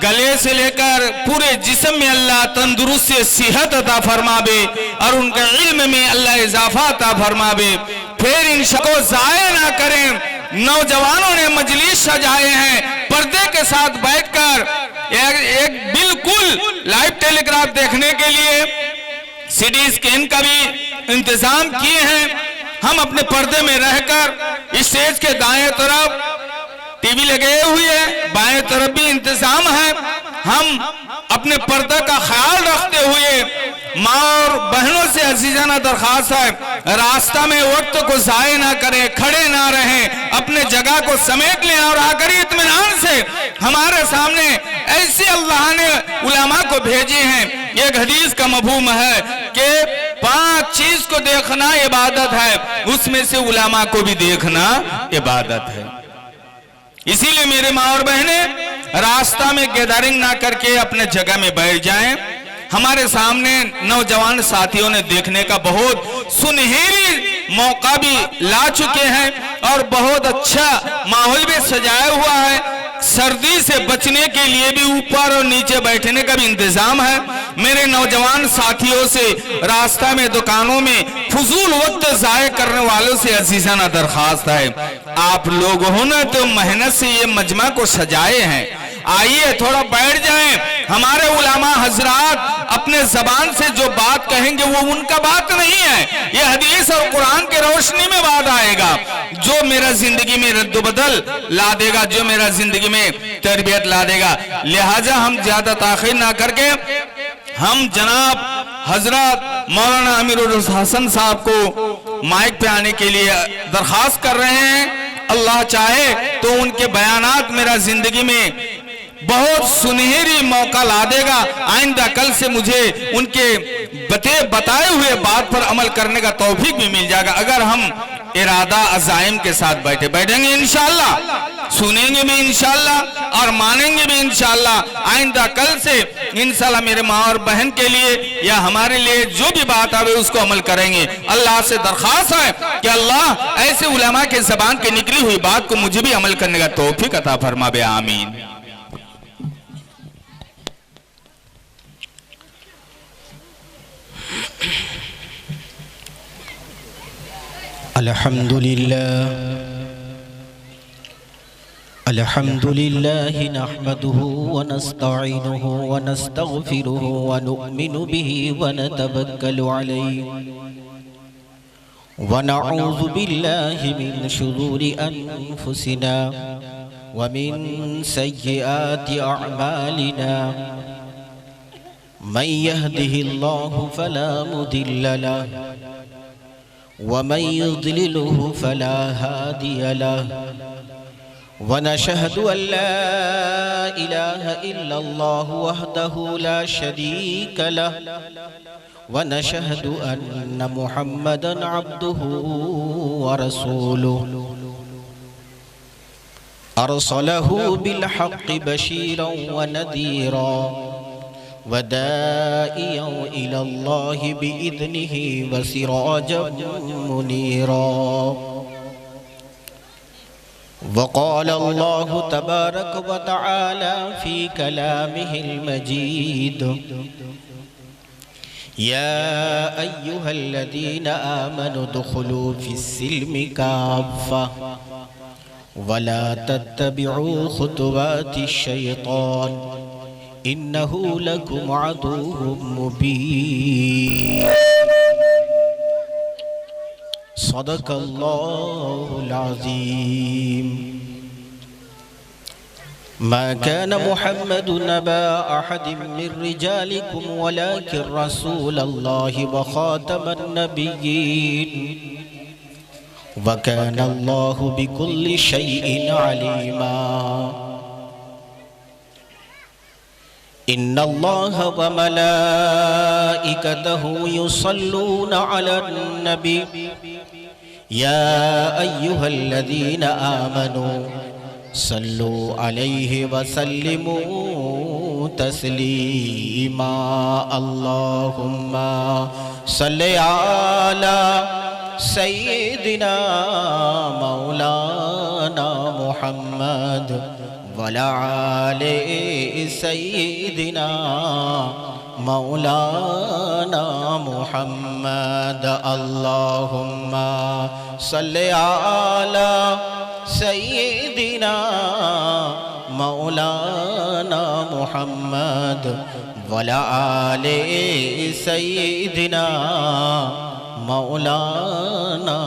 गले से लेकर पूरे जिस्म में अल्लाह तंदुरुस्त सेहत अता फरमावे और उनके इल्म में अल्लाह इजाफा अता फरमावे। फिर इन सबको ज़ाया ना करें। नौजवानों ने मजलिस सजाए हैं पर्दे के साथ बैठकर एक बिल्कुल लाइव टेलीग्राफ देखने के लिए सीडी स्कैन का भी इंतजाम किए हैं। हम अपने पर्दे में रहकर स्टेज के दाएं तरफ टीवी लगे हुए हैं, बाएं तरफ भी इंतजाम है। हम अपने पर्दे का ख्याल रखते हुए माँ और बहनों से अजीजाना दरखास्त है, रास्ता में वक्त को जाया ना करें, खड़े ना रहें, अपने जगह को समेट लें और आकर इत्मीनान से हमारे सामने ऐसे अल्लाह ने उलमा को भेजे हैं। एक हदीस का मफहूम है कि 5 चीज को देखना इबादत है, उसमें से उलमा को भी देखना इबादत है। इसीलिए मेरे माँ और बहने रास्ता में गैदरिंग ना करके अपने जगह में बैठ जाएं। हमारे सामने नौजवान साथियों ने देखने का बहुत सुनहरी मौका भी ला चुके हैं और बहुत अच्छा माहौल भी सजाया हुआ है। सर्दी से बचने के लिए भी ऊपर और नीचे बैठने का भी इंतजाम है। मेरे नौजवान साथियों से रास्ता में दुकानों में फजूल वक्त जाया करने वालों से अजीजाना दरखास्त है, आप लोगों ने तो मेहनत से ये मजमा को सजाए हैं, आइए थोड़ा बैठ जाएं। हमारे उलमा हजरात अपने जबान से जो बात कहेंगे वो उनका बात नहीं है, ये हदीस और कुरान के रोशनी में बात आएगा जो मेरा जिंदगी में रद्द-बदल ला देगा, जो मेरा जिंदगी में तरबियत ला देगा। लिहाजा हम ज्यादा ताखीर ना करके हम जनाब हजरत मौलाना अमीरुल हसन साहब को माइक पे आने के लिए दरखास्त कर रहे हैं। अल्लाह चाहे तो उनके बयानात मेरा जिंदगी में बहुत सुनहरी मौका ला देगा। आइंदा कल से मुझे उनके बताए हुए बात पर अमल करने का तौफीक भी मिल जाएगा अगर हम इरादा अज़ाइम के साथ बैठेंगे इंशाअल्लाह, सुनेंगे भी इंशाअल्लाह और मानेंगे भी इंशाअल्लाह। आइंदा कल से इंशाअल्लाह मेरे माँ और बहन के लिए या हमारे लिए जो भी बात आवे उसको अमल करेंगे। अल्लाह से दरखास्त है कि अल्लाह ऐसे उलमा के जबान के निकली हुई बात को मुझे भी अमल करने का तौफीक अता फरमावे, आमीन। अल्हम्दुलिल्लाह नहमदुहु व नस्तईनुहु व नस्तगफिरुहु व नु'मिनु बिही व नतवक्कलु अलैहि व नऊज़ु बिल्लाहि मिन शुरूरि अनफुसिना व मिन सय्यिआति अअमालिना मन यहदिहिल्लाहु फला मुदिल्ल लहु वमन युद्लिलहु फला हादिय लहु वनशहदु अल्ला इलाहा इल्लल्लाहु वहदहु ला शरीका लहु वनशहदु अन्न मुहम्मदन अब्दुहु व रसूलुहु अरसलहु बिलहक्कि बशीरन व नज़ीरा वदाइयन इलल्लाहि बिइज़निहि वसिराजन मुनीरा। वक़ाल अल्लाहु तबारक व तआला फ़ी कलामिहिल मजीद या अय्युहल्लज़ीना आमनु दुख़ुलू फ़िस्सिल्मि काफ़्फ़ा वला तत्तबिउ ख़ुतुवातिश शैतान इन्नहु लकुम अदुव्वुम मुबीन। सदक़ल्लाहुल अज़ीम। मा कान मुहम्मदुन अबा अहदिम मिन रिजालिकुम वलाकिन रसूलल्लाहि व खातमन नबिय्यीन व कान अल्लाहु बिकुल्लि शैइन अलीमा। इन्नल्लाह व मलाइकतहु युसल्लूना अलन नबी या अय्युहल्लज़ीना आमनू सल्लू अलैहि व सल्लिमू तस्लीमा। अल्लाहुम्मा सल्लि अला सय्यिदिना मौलाना मुहम्मद व वला आले सय्यिदिना मौलाना मुहम्मद। अल्लाहुम्मा सल्लि अला सय्यिदिना मौलाना मुहम्मद वला आले सय्यिदिना मौलाना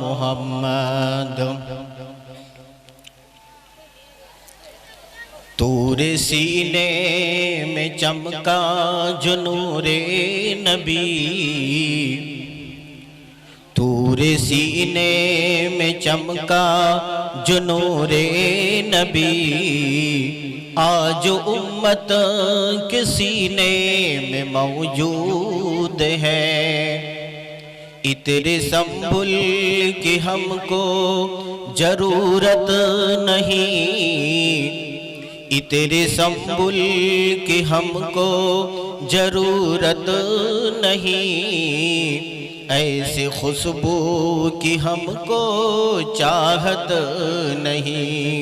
मुहम्मद। तूरे सीने में चमका जो नूरे नबी, तूरे सीने में चमका जो नूरे नबी, आज उम्मत के सीने में मौजूद है। इतने संभुल की हमको जरूरत नहीं, इतने संभुल की हमको जरूरत नहीं, ऐसे खुशबू की हमको चाहत नहीं।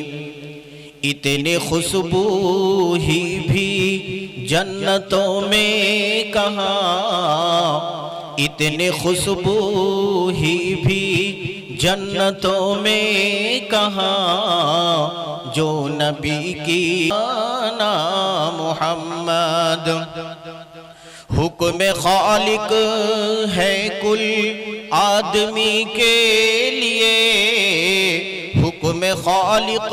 इतने खुशबू ही भी जन्नतों में कहाँ, इतने खुशबू ही भी जन्नतों में कहाँ, जो नबी की ना मुहम्मद। हुक्म खालिक है कुल आदमी के लिए, हुक्म खालिक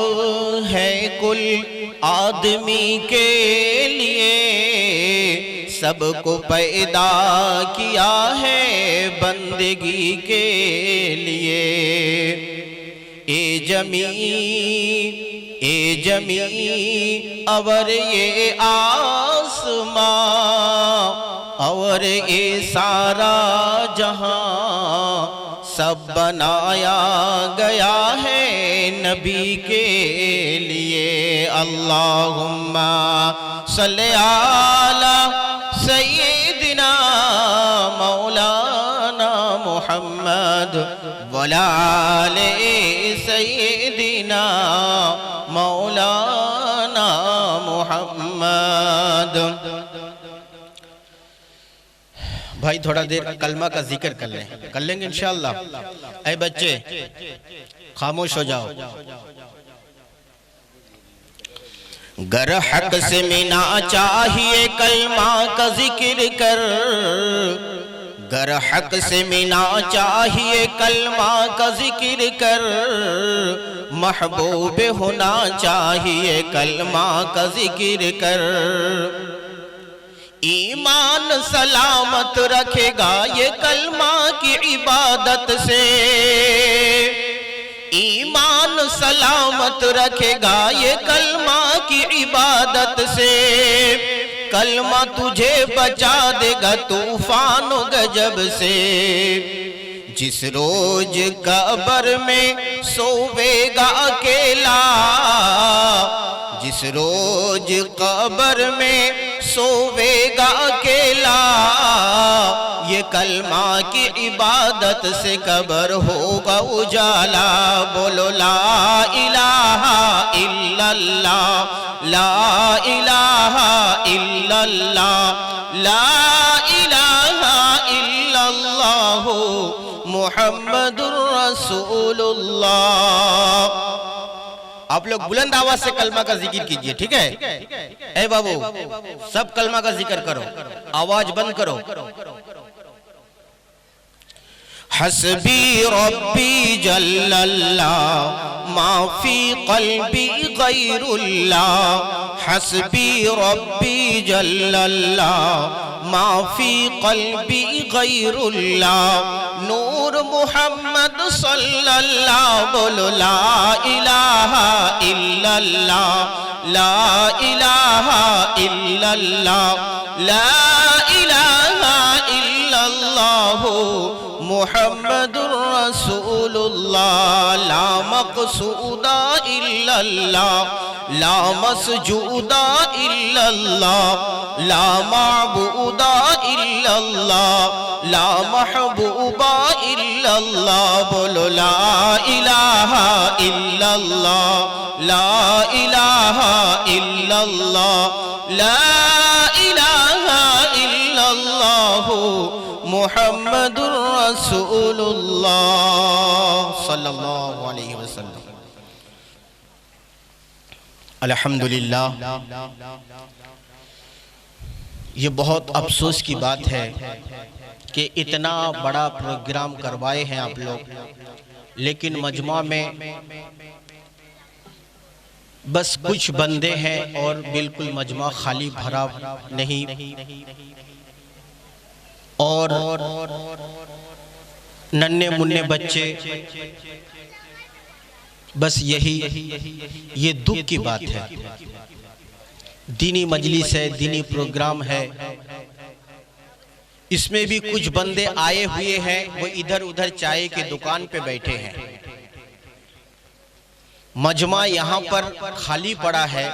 है कुल आदमी के लिए, सबको पैदा किया है बंदगी के लिए। ए जमी और ये आसमां और ये सारा जहां, सब बनाया गया है नबी के लिए। अल्लाहुम्मा सल्लि अला सय्यिदिना मौलाना मुहम्मद वला आले सय्यिदिना मौलाना मुहम्मद। भाई थोड़ा देर कलमा का जिक्र कर लेंगे इंशाअल्लाह। ऐ बच्चे खामोश हो जाओ। गर हक से मिना चाहिए कलमा का जिक्र कर, गर हक से मिना चाहिए कलमा का जिक्र कर, महबूब होना चाहिए कलमा का जिक्र कर। ईमान सलामत रखेगा ये कलमा की इबादत से, ईमान सलामत रखेगा ये कलमा की इबादत से। कलमा तुझे बचा देगा तूफान गजब से। जिस रोज कब्र में सोवेगा अकेला, जिस रोज कब्र में सोवेगा अकेला, ये कलमा की इबादत से कब्र होगा उजाला। बोलो ला इलाहा इल्लल्लाह, ला इलाहा इल्लल्लाह, ला इलाहा इल्लल्लाह मुहम्मदुर रसूलुल्लाह। आप लोग बुलंद आवाज से कलमा का जिक्र कीजिए, ठीक है? ए बाबू सब कलमा का जिक्र करो, आवाज बंद करो। हस्बी रब्बी जल्लल्लाह माफी क़ल्बी गैरुल्लाह, हस्बी रब्बी जल्लल्लाह माफी क़ल्बी गैरुल्लाह। नूर मुहम्मद सल्लल्लाह, बोलो ला इलाहा इल्लल्लाह, ला इलाहा इल्लल्लाह, ला इलाहा इल्लल्लाह मुहम्मदुर रसूलुल्लाह। रसूलुल्लाह ला मक़सूदा इल्लल्लाह ला मसजूदा इल्लल्लाह ला माबूदा इल्लल्लाह ला महबूबा इल्लल्लाह। बोलो ला इलाहा इल्लल्लाह ला इलाहा इल्लल्लाह ला इलाहा इल्लल्लाह मुहम्मदुर रसूलुल्लाह सल्लल्लाहु अलैहि वसल्लम। अल्हम्दुलिल्लाह, ये बहुत अफसोस की बात है कि इतना बड़ा प्रोग्राम करवाए हैं आप लोग, लेकिन मजमा में बस कुछ बंदे हैं और बिल्कुल मजमा खाली भरा नहीं। और नन्हे मुन्ने बच्चे, बस ये दुख की बात है। दीनी मजलिस है, दीनी प्रोग्राम है, इसमें भी कुछ बंदे आए हुए हैं, वो इधर उधर चाय के दुकान पे बैठे हैं। मजमा यहाँ पर खाली पड़ा है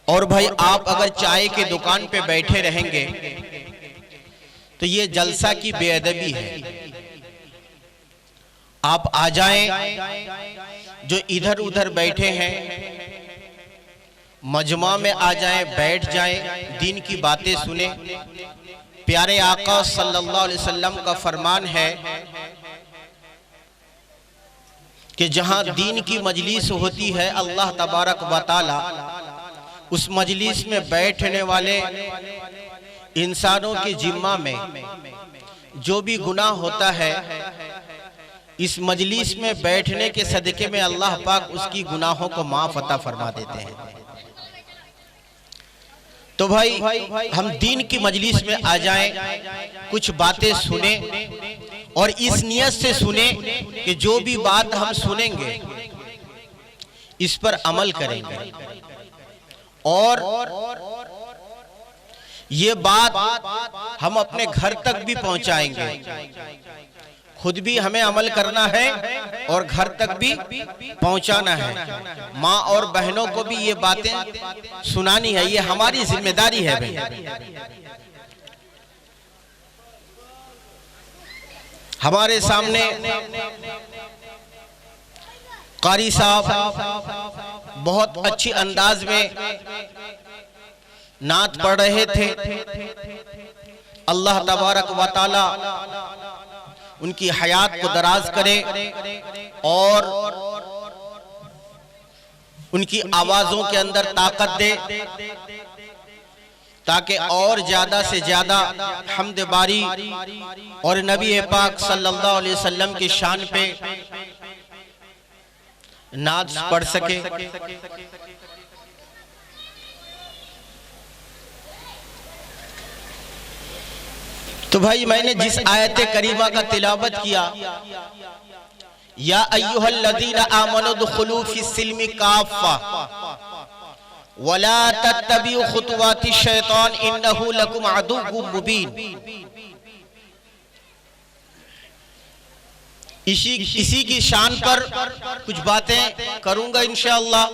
और भाई आप अगर चाय के दुकान पे बैठे रहेंगे तो ये जलसा की बेअदबी है। आप आ जाएं, जो इधर उधर बैठे हैं मजमा में आ जाएं, बैठ जाएं, दीन की बातें सुने। प्यारे आका सल्लल्लाहु अलैहि वसल्लम का फरमान है कि जहां दीन की मजलिस होती है, अल्लाह तबारक व तआला उस मजलिस में बैठने वाले इंसानों के जिम्मा में जो भी गुनाह होता है, इस मजलिस में बैठने के सदके में अल्लाह पाक उसकी गुनाहों को माफ अता फरमा देते हैं। तो भाई हम दीन की मजलिस में आ जाएं, कुछ बातें सुने और इस नियत से सुने कि जो भी बात हम सुनेंगे इस पर अमल करेंगे और ये बात हम अपने घर तक भी पहुंचाएंगे। खुद भी हमें अमल करना है और घर तक भी पहुंचाना है। माँ और बहनों को भी ये बातें सुनानी है, ये हमारी जिम्मेदारी है भाई। हमारे सामने कारी साहब बहुत अच्छी अंदाज में नात पढ़ रहे थे। अल्लाह तबारक व तआला उनकी हयात को दराज करे और उनकी आवाजों के अंदर ताकत दे, ताकि और ज्यादा से ज्यादा हम्द बारी और नबी पाक सल्लल्लाहु अलैहि वसल्लम की शान पे नात पढ़ सके। तो भाई मैंने जिस आयत करीमा का तिलावत किया, या अय्युहल्लज़ीना आमनु दुखुलू फिस्सिल्मि काफ़ा वला तत्तबिउ खुतुवातिश शैतान इन्नहु लकुम अदुव्वुम मुबीन। इसी की शान पर कुछ बातें करूंगा इंशाअल्लाह,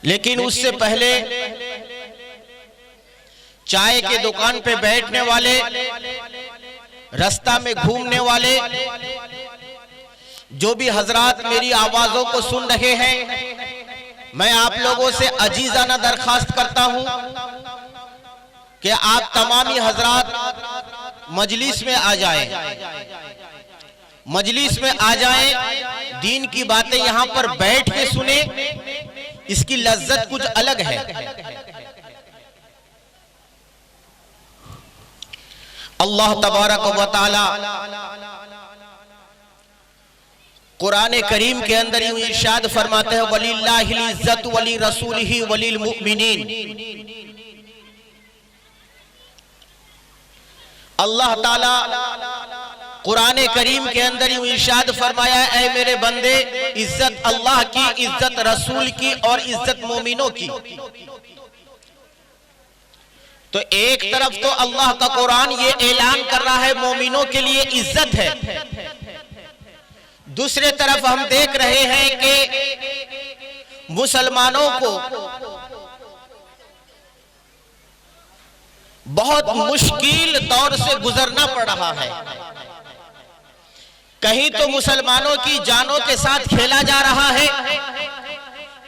लेकिन उससे पहले चाय के दुकान पे बैठने वाले, रास्ता में घूमने वाले, जो भी हजरात मेरी आवाजों को सुन रहे हैं, मैं आप लोगों से अजीजाना दरखास्त करता हूं कि आप तमामी हजरात मजलिस में आ जाएं, मजलिस में आ जाएं, दीन की बातें यहां पर बैठ के सुने। इसकी लज्जत कुछ अलग है। अल्लाह तबारक व तआला कुरान करीम के अंदर यूं इरशाद फरमाते हैं, वलिल्लाहिल इज्जतु वली रसूलिही वलिल मुमिनीन। अल्लाह ताला कुरान करीम के अंदर यूं इरशाद फरमाया, ऐ मेरे बंदे, इज्जत अल्लाह की, इज्जत रसूल की और इज्जत मोमिनों की। तो एक तरफ तो अल्लाह का कुरान ये ऐलान कर रहा है मोमिनों के लिए इज्जत है, दूसरे तरफ हम देख रहे हैं कि मुसलमानों को बहुत मुश्किल दौर से गुजरना पड़ रहा है। कहीं तो मुसलमानों की जानों के साथ खेला जा रहा है,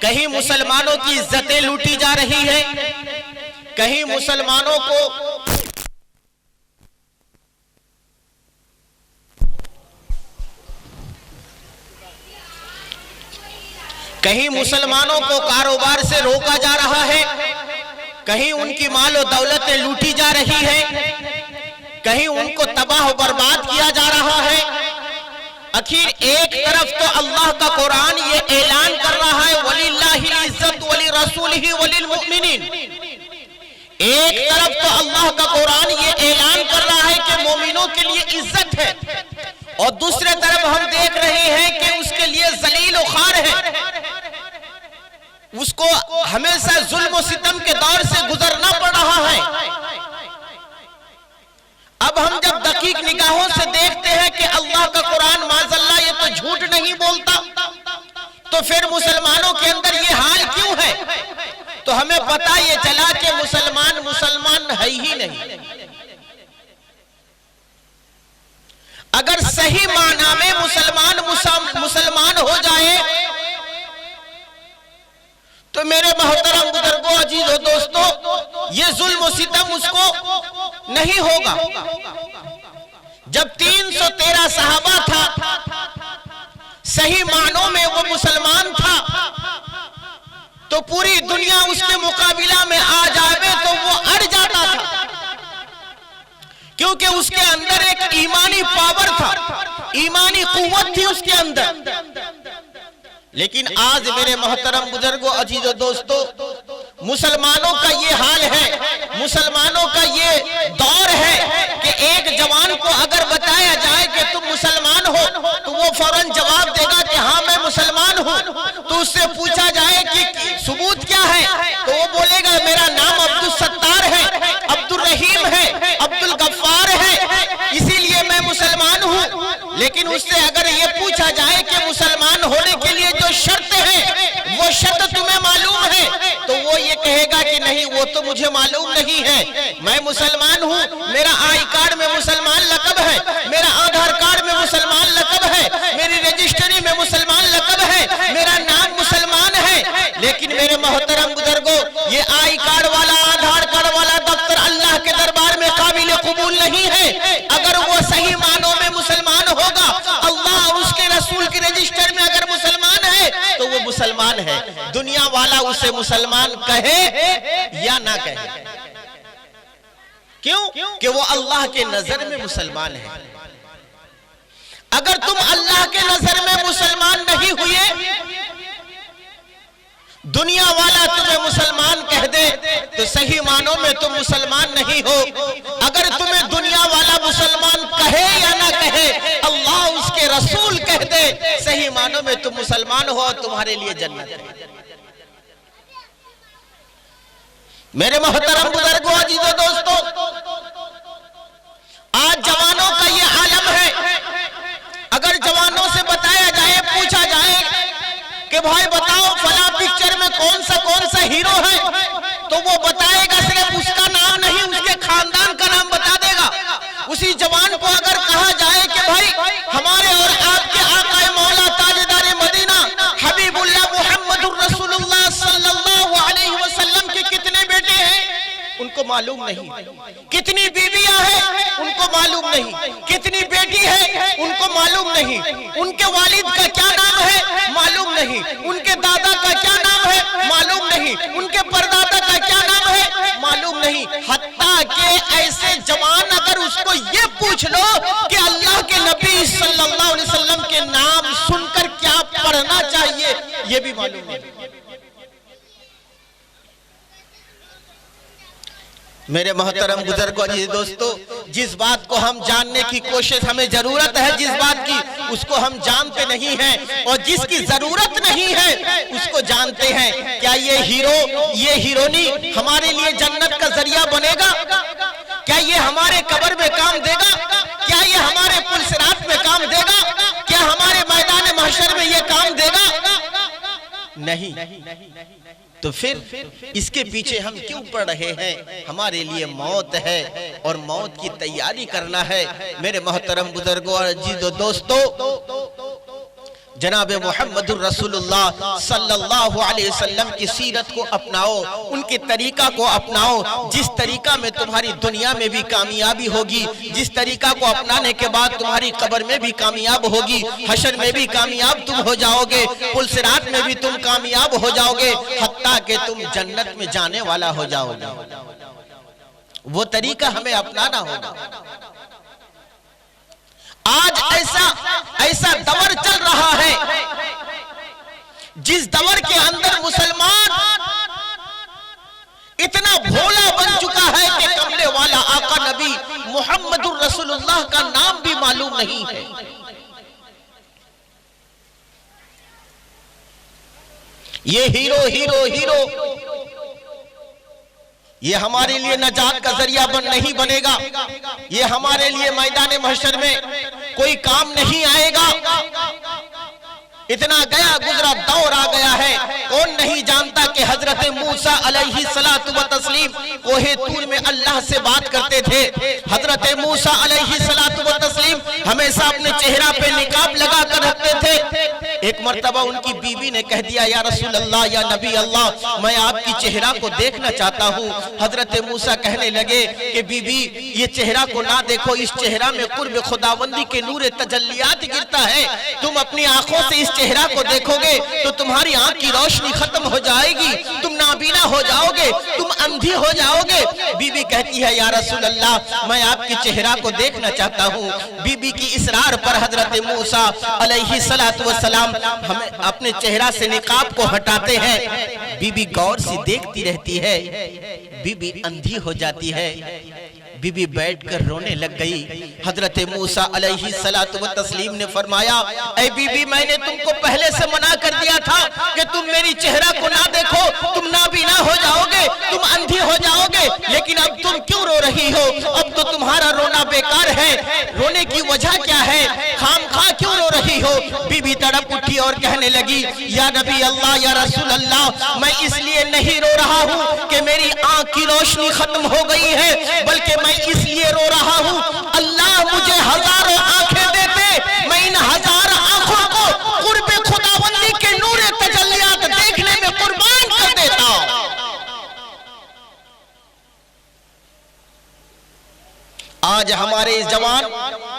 कहीं मुसलमानों की इज्जतें लूटी जा रही है, कहीं मुसलमानों को कारोबार से रोका जा रहा है, कहीं उनकी माल और दौलतें लूटी जा रही है, कहीं उनको तबाह बर्बाद किया जा रहा है। आखिर एक तरफ तो अल्लाह का कुरान ये ऐलान कर रहा है वलिल्लाहिल इज्जत वली रसूलिही वलिल मुमिनीन, एक तरफ तो अल्लाह का कुरान ये ऐलान कर रहा है कि मोमिनों के लिए इज्जत है, और दूसरे तरफ हम देख रहे हैं कि उसके लिए जलील और खार है, उसको हमेशा जुल्म और सितम के दौर से गुजरना पड़ रहा है। अब हम जब दकीक निगाहों से देखते हैं कि अल्लाह का कुरान माज़अल्लाह ये तो झूठ नहीं बोलता, तो फिर मुसलमानों के अंदर ये हाल क्यों है? तो हमें पता ये चला कि मुसलमान है ही नहीं। अगर सही माना में मुसलमान हो जाए तो मेरे मोहतरम बुजुर्गों, अजीजों, दोस्तों, ये जुल्म सितम उसको नहीं होगा। जब 313 सहाबा था, सही मानों में वो मुसलमान था, तो पूरी दुनिया उसके मुकाबिला में आ जाए तो वो अड़ जाता था, क्योंकि उसके अंदर एक ईमानी पावर था, ईमानी कुव्वत थी उसके अंदर। लेकिन आज मेरे मोहतरम बुजुर्गों, अजीजों, दोस्तों, मुसलमानों का ये हाल है, मुसलमानों का ये दौर है कि एक जवान को अगर बताया जाए कि तुम मुसलमान हो तो वो फौरन जवाब देगा कि हाँ मैं मुसलमान हूँ। तो उससे पूछा जाए कि सबूत क्या है, तो वो बोलेगा मेरा नाम अब्दुल सत्तार है, अब्दुल रहीम है, अब्दुल गफ्फार है, इसीलिए मैं मुसलमान हूँ। लेकिन उससे अगर ये पूछा जाए कि मुसलमान होने के लिए जो शर्त है वो शर्त तुम्हें मालूम है, तो वो ये कहेगा कि नहीं वो तो मुझे मालूम नहीं है, मैं मुसलमान हूँ, मेरा आई कार्ड में मुसलमान लकब है, मेरा आधार कार्ड में मुसलमान लकब है, मेरी रजिस्ट्री में मुसलमान लकब है, मेरा नाम मुसलमान है। लेकिन मेरे मोहतरम बुजुर्गों, ये आई कार्ड वाला, आधार कार्ड वाला दफ्तर अल्लाह के दरबार में काबिल कबूल नहीं है। अगर वो सही मानों में मुसलमान होगा, अल्लाह और उसके रसूल के रजिस्टर में अगर मुसलमान है तो वो मुसलमान है। दुनिया वाला उसे मुसलमान कहे या ना कहे, क्यों? कि वो अल्लाह के नजर में मुसलमान है। अगर तुम अल्लाह के नजर में मुसलमान नहीं हुए, दुनिया वाला तुम्हें मुसलमान कह दे तो सही मानों में तुम मुसलमान नहीं हो। अगर तुम्हें दुनिया वाला मुसलमान कहे या ना कहे, अल्लाह उसके रसूल कह दे, सही मानों में तुम मुसलमान हो, तुम्हारे लिए जन्नत है। मेरे मोहतरम बुजुर्गों, अजीजों, दोस्तों, आज जवानों का ये आलम है। अगर जवानों से बताया जाए, पूछा जाए कि भाई बताओ फला पिक्चर में कौन सा हीरो है, तो वो बताएगा, सिर्फ उसका नाम नहीं उसके खानदान का नाम बता देगा। उसी जवान को अगर कहा जाए कि भाई हमारे और आपके आका मौला ताजदार मदीना हबीबुल्लाह मुहम्मदुर रसूलुल्लाह सल्लल्लाहु अलैहि वसल्लम के कितने बेटे हैं, उनको मालूम नहीं। कितनी बीवियां हैं, उनको मालूम नहीं। कितनी बेटी है, उनको मालूम नहीं। उनके वालिद का क्या नाम है, मालूम नहीं। उनके दादा का क्या नाम है, मालूम नहीं। उनके परदादा का क्या नाम है, मालूम नहीं। हत्ता के ऐसे जवान अगर उसको ये पूछ लो कि अल्लाह के नबी सल्लल्लाहु अलैहि वसल्लम के नाम सुनकर क्या पढ़ना चाहिए, ये भी मालूम नहीं। मेरे मोहतरम बुजुर्गों जी दोस्तों, जिस बात को हम जानने की कोशिश हमें जरूरत है, जिस बात की उसको हम जानते नहीं हैं, और जिसकी जरूरत नहीं है उसको जानते हैं। क्या ये हीरो, ये हीरोनी हमारे लिए जन्नत का जरिया बनेगा? क्या ये हमारे कब्र में काम देगा? क्या ये हमारे पुलसिरात में काम देगा? क्या हमारे मैदान महशर में ये काम देगा? नहीं। तो फिर इसके पीछे हम क्यों पड़ रहे हैं? हमारे लिए मौत है और मौत की तैयारी करना है। मेरे मोहतरम बुजुर्गों और अजीजों दोस्तों, जनाब मुहम्मदुर रसूलुल्लाह सल्लल्लाहु अलैहि वसल्लम की सीरत को अपनाओ, उनके तरीका को अपनाओ। जिस तरीका में तुम्हारी दुनिया में भी कामयाबी होगी, जिस तरीका को अपनाने के बाद तुम्हारी कब्र में भी कामयाब होगी, हशर में भी कामयाब तुम हो जाओगे, पुलसिरात में भी तुम कामयाब हो जाओगे, हत्ता कि तुम जन्नत में जाने वाला हो जाओगे। वो तरीका हमें अपनाना होगा। आज ऐसा दवर चल रहा है जिस दवर के अंदर मुसलमान इतना भोला बन चुका है कि कमले वाला आका नबी मुहम्मदुर रसूलुल्लाह का नाम भी मालूम नहीं है। ये हीरो हीरो हीरो ये हमारे लिए नजात का जरिया नहीं बनेगा। ये हमारे लिए मैदान महशर में कोई काम नहीं आएगा। इतना गया गुजरा दौर आ गया है। कौन नहीं जानता कि हजरत मूसा अलैहि सलातु व तस्लीम कोहे तूर में अल्लाह से बात करते थे। हजरत मूसा अलैहि सलातु व तस्लीम हमेशा अपने चेहरा पे निकाब लगा कर रखते थे। एक मर्तबा उनकी बीवी ने कह दिया, या रसूल अल्लाह, या नबी अल्लाह, मैं आपकी चेहरा को देखना चाहता हूँ। हजरत मूसा कहने लगे कि बीबी, ये चेहरा को ना देखो, इस चेहरा में कुर्ब खुदावंदी के नूर तजल्लियात गिरता है। तुम अपनी आंखों से इस चेहरा को देखोगे तो तुम्हारी आंख की रोशनी खत्म हो जाएगी, तुम नाबीना हो जाओगे, तुम अंधी हो जाओगे। बीबी कहती है, या रसूल अल्लाह, मैं आपकी चेहरा को देखना चाहता हूँ। बीबी की इसरार पर हजरत मूसा अलैहि सलातु व सलाम हमें अपने चेहरा से निकाब को हटाते हैं। बीबी गौर से देखती रहती है, बीबी अंधी हो जाती है। बीबी बैठकर रोने लग गई। हजरत मूसा अलैहि सलातु व तस्लीम ने फरमाया, ऐ बीबी, मैंने तुमको पहले से मना कर दिया था कि तुम मेरी चेहरा को ना देखो, तुम नाबीना हो जाओगे, तुम अंधी हो जाओगे, लेकिन अब तुम क्यों रो रही हो? अब तो तुम्हारा रोना बेकार है। रोने की वजह क्या है? खामखा क्यों रो रही हो? बीबी तड़प उठी और कहने लगी, या नबी अल्लाह, या रसूल अल्लाह, मैं इसलिए नहीं रो रहा हूँ कि मेरी आंख की रोशनी खत्म हो गई है, बल्कि मैं इसलिए रो रहा हूँ, अल्लाह मुझे हजारों आंखें देते, मैं इन हजार आंखों को कुर्बे खुदावंदी के नूरे तजल्लियात देखने में कुर्बान कर देता। आज हमारे जवान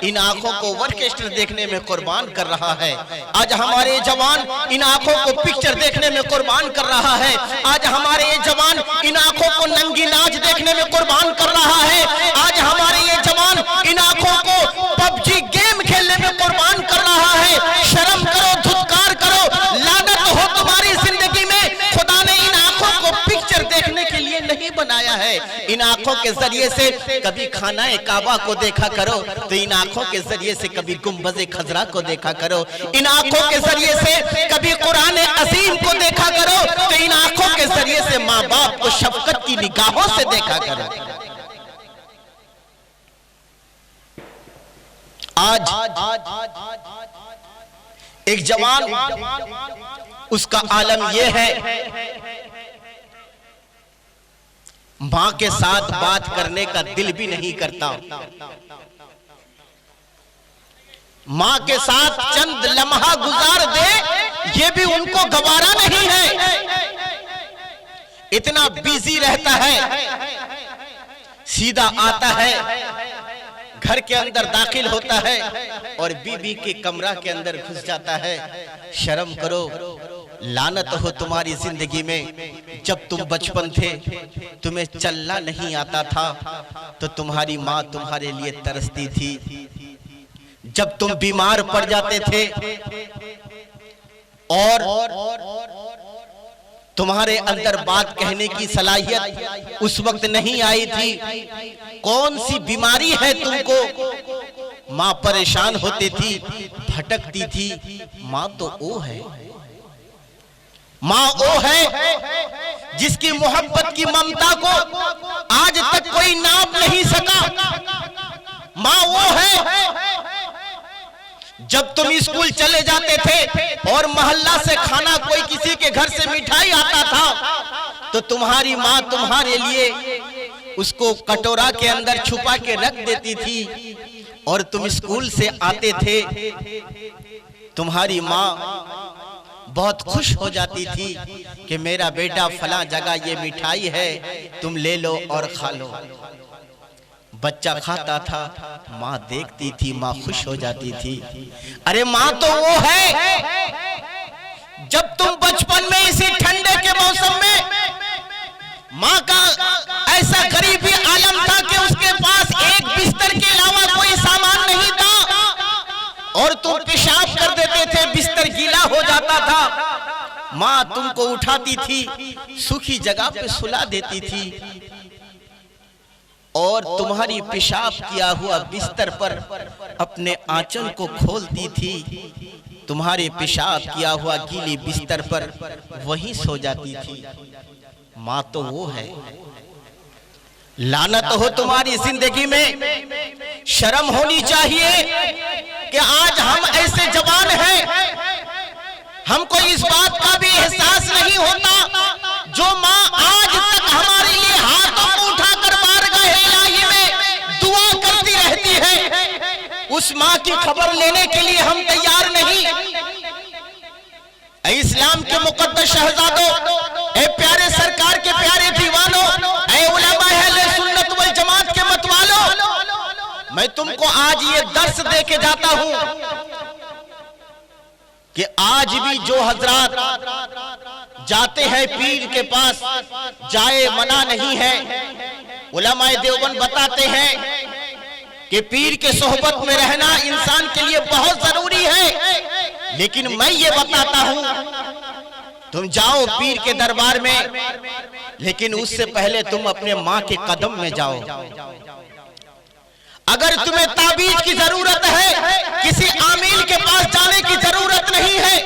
इन आंखों को ऑर्केस्ट्रा देखने में कुर्बान कर रहा है। आज हमारे जवान इन आंखों को पिक्चर देखने में कुर्बान कर रहा है। आज हमारे ये जवान इन आंखों को नंगी नाच देखने में कुर्बान कर रहा है। आज हमारे ये जवान इन आंखों को पबजी गेम खेलने में कुर्बान कर रहा है। शर्म करो, धुतकार करो, लानत हो तुम्हारी जिंदगी में। खुदा ने इन आंखों को पिक्चर देखने के लिए नहीं बनाया है। इन आंखों के जरिए से कभी खानाए काबा को देखा करो, तो इन आंखों के जरिए से कभी गुंबज़े खजरा को देखा करो। इन आंखों के जरिए से कभी कुरान अजीम को देखा करो, तो इन आंखों के जरिए से माँ बाप को शफकत की निगाहों से देखा करो। आज एक जवान, उसका आलम यह है, मां के साथ बात करने का दिल भी नहीं करता। मां के साथ चंद लम्हा गुजार दे, ये भी उनको गवारा नहीं है। इतना बिजी रहता है, सीधा आता है, घर के अंदर दाखिल होता है और बीबी के कमरा के अंदर घुस जाता है। शर्म करो, लानत हो तुम्हारी जिंदगी में। जब तुम बचपन थे, तुम्हें चलना नहीं आता था, तो तुम्हारी माँ तुम्हारे लिए तरसती थी। जब तुम बीमार पड़ जाते थे और तुम्हारे अंदर बात कहने की सलाहियत उस वक्त नहीं आई थी। कौन सी बीमारी है तुमको? माँ परेशान होती थी, भटकती थी। माँ तो वो है, माँ वो है जिसकी मोहब्बत की ममता को आज तक कोई नाप नहीं सका। माँ वो है जब तुम स्कूल चले जाते थे और मोहल्ला से खाना, कोई किसी के घर से मिठाई आता था तो तुम्हारी माँ तुम्हारे लिए उसको कटोरा के अंदर छुपा के रख देती थी और तुम स्कूल से आते थे। तुम्हारी माँ बहुत खुश हो जाती थी कि मेरा बेटा फलां जगह ये मिठाई है, तुम ले लो और खा लो। बच्चा खाता था, माँ देखती थी, माँ खुश हो जाती थी। अरे माँ तो वो है जब तुम बचपन में इसी ठंडे के मौसम में, माँ का ऐसा गरीबी आलम था कि उसके पास एक बिस्तर के अलावा कोई सामान नहीं था और तुम पेशाब कर देते थे, बिस्तर गीला हो जाता था। माँ तुमको उठाती थी, सूखी जगह पे सुला देती थी और तुम्हारी पेशाब किया हुआ बिस्तर पर अपने आंचल को खोलती थी। तुम्हारे पेशाब किया हुआ गीली बिस्तर पर वहीं सो जाती थी। माँ तो वो है। लानत हो तुम्हारी जिंदगी में। शर्म होनी चाहिए कि आज हम ऐसे जवान हैं, हमको इस बात का भी एहसास नहीं होता जो माँ आज तक हमारे लिए हाथों को उठाकर बारगाह इलाही में दुआ करती रहती है। उस माँ की खबर लेने के लिए हम तैयार नहीं। इस्लाम के मुकद्दस शहजादों, ए प्यारे सरकार के प्यारे दीवानों, ए उलमा अहले सुन्नत वल जमात के मतवालों, मैं तुमको आज ये दर्स दे के जाता हूं कि आज भी जो हजरात जाते हैं पीर के पास, जाए मना नहीं है। उलमाए देवबंद बताते हैं कि पीर के सोहबत में रहना इंसान के लिए बहुत जरूरी है। लेकिन मैं ये बताता हूं, तुम जाओ पीर के दरबार में, लेकिन उससे पहले तुम अपने माँ के कदम में जाओ। अगर तुम्हें ताबीज की जरूरत है, किसी आमील के पास जाने की जरूरत नहीं है।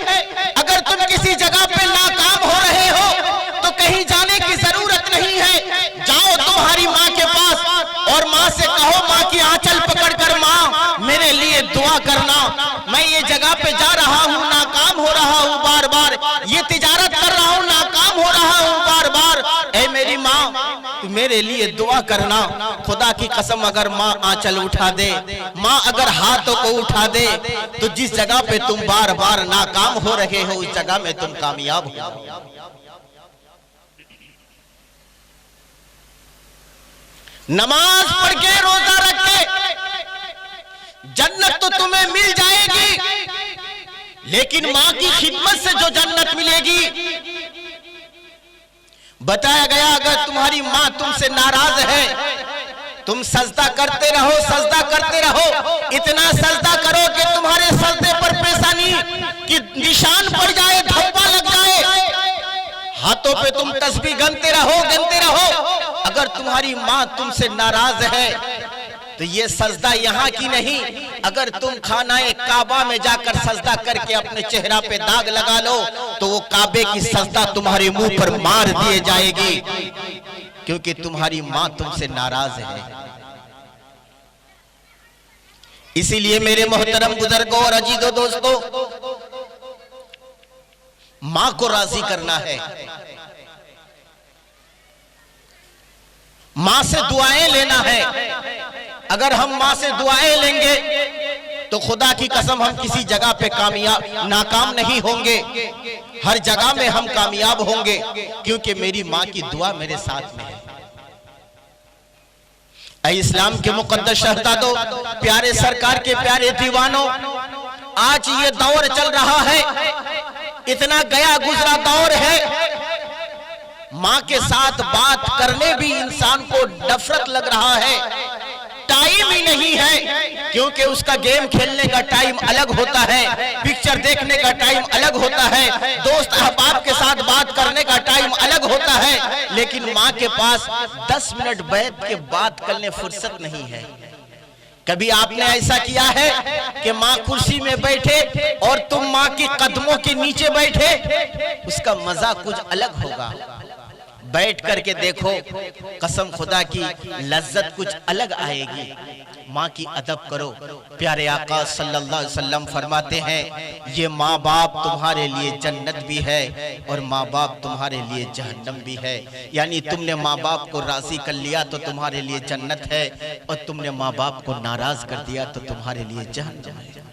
अगर तुम किसी जगह पे नाकाम हो रहे हो तो कहीं जाने की जरूरत नहीं है। जाओ तुम्हारी माँ के पास और माँ से कहो, माँ की आंचल पकड़कर, माँ मेरे लिए दुआ करना, मैं ये जगह पे जा रहा हूँ, नाकाम हो रहा हूँ बार बार, ये तिजारत कर रहा हूँ, नाकाम हो रहा हूँ बार बार। ऐ मेरी माँ तू मेरे लिए दुआ करना। खुदा की कसम अगर माँ आंचल उठा दे, माँ अगर हाथों को उठा दे, तो जिस जगह पे तुम बार बार नाकाम हो रहे हो उस जगह में तुम कामयाब हो। नमाज पढ़ के, रोजा रख के जन्नत तो तुम्हें मिल जाएगी, लेकिन माँ की खिदमत से जो जन्नत मिलेगी, बताया गया अगर तुम्हारी माँ तुमसे नाराज है, तुम सजदा करते रहो, सजदा करते रहो, इतना सजदा करो कि तुम्हारे सजदे पर पेशानी की निशान पड़ जाए, धब्बा लग जाए, हाथों पे तुम तस्बीह गिनते रहो, गिनते रहो। अगर तुम्हारी माँ तुमसे नाराज है तो ये सजदा यहाँ की नहीं, अगर तुम खानाए काबा में जाकर सजदा करके अपने चेहरा पे दाग लगा लो तो वो काबे की सजदा तुम्हारे मुंह पर मार दिए जाएगी, क्योंकि तुम्हारी माँ तुमसे नाराज है। इसीलिए मेरे मोहतरम बुजुर्गों और अजीजों दोस्तों, माँ को राजी करना है, माँ से दुआएं लेना है। अगर हम माँ से दुआएं लेंगे तो खुदा की कसम हम किसी जगह पे नाकाम नहीं होंगे, हर जगह में हम कामयाब होंगे, क्योंकि मेरी माँ की दुआ मेरे साथ में है। ऐ इस्लाम के मुकद्दस शहजादों, प्यारे सरकार के प्यारे दीवानों, आज ये दौर चल रहा है, इतना गया गुजरा दौर है, माँ के साथ बात करने भी इंसान को नफरत लग रहा है, टाइम ही नहीं है, क्योंकि उसका गेम खेलने का टाइम अलग होता है, पिक्चर देखने का टाइम अलग होता है, दोस्त अहबाब के साथ बात करने का टाइम लेकिन माँ के पास 10 मिनट बैठ के बात करने फुर्सत नहीं है। कभी आपने ऐसा किया है कि माँ कुर्सी में बैठे और तुम माँ के कदमों के नीचे बैठे? उसका मजा कुछ अलग होगा। बैठ करके देखो, कसम खुदा की लज्जत कुछ अलग आएगी। माँ की अदब करो। प्यारे आका सल्लल्लाहु अलैहि वसल्लम फरमाते हैं, ये माँ बाप तुम्हारे लिए जन्नत भी है और माँ बाप तुम्हारे लिए जहन्नम भी है। यानी तुमने माँ बाप को राजी कर लिया तो तुम्हारे लिए जन्नत है, और तुमने माँ बाप को नाराज कर दिया तो तुम्हारे लिए जहन्नम है।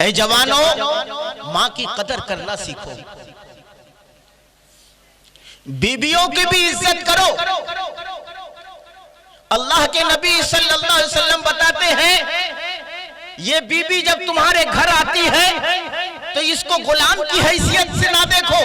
ऐ जवानों, माँ की कदर करना सीखो। बीबियों की भी इज्जत करो। अल्लाह के नबी सल्लल्लाहु अलैहि वसल्लम बताते हैं, ये बीबी जब तुम्हारे घर आती है तो इसको गुलाम की हैसियत से ना देखो,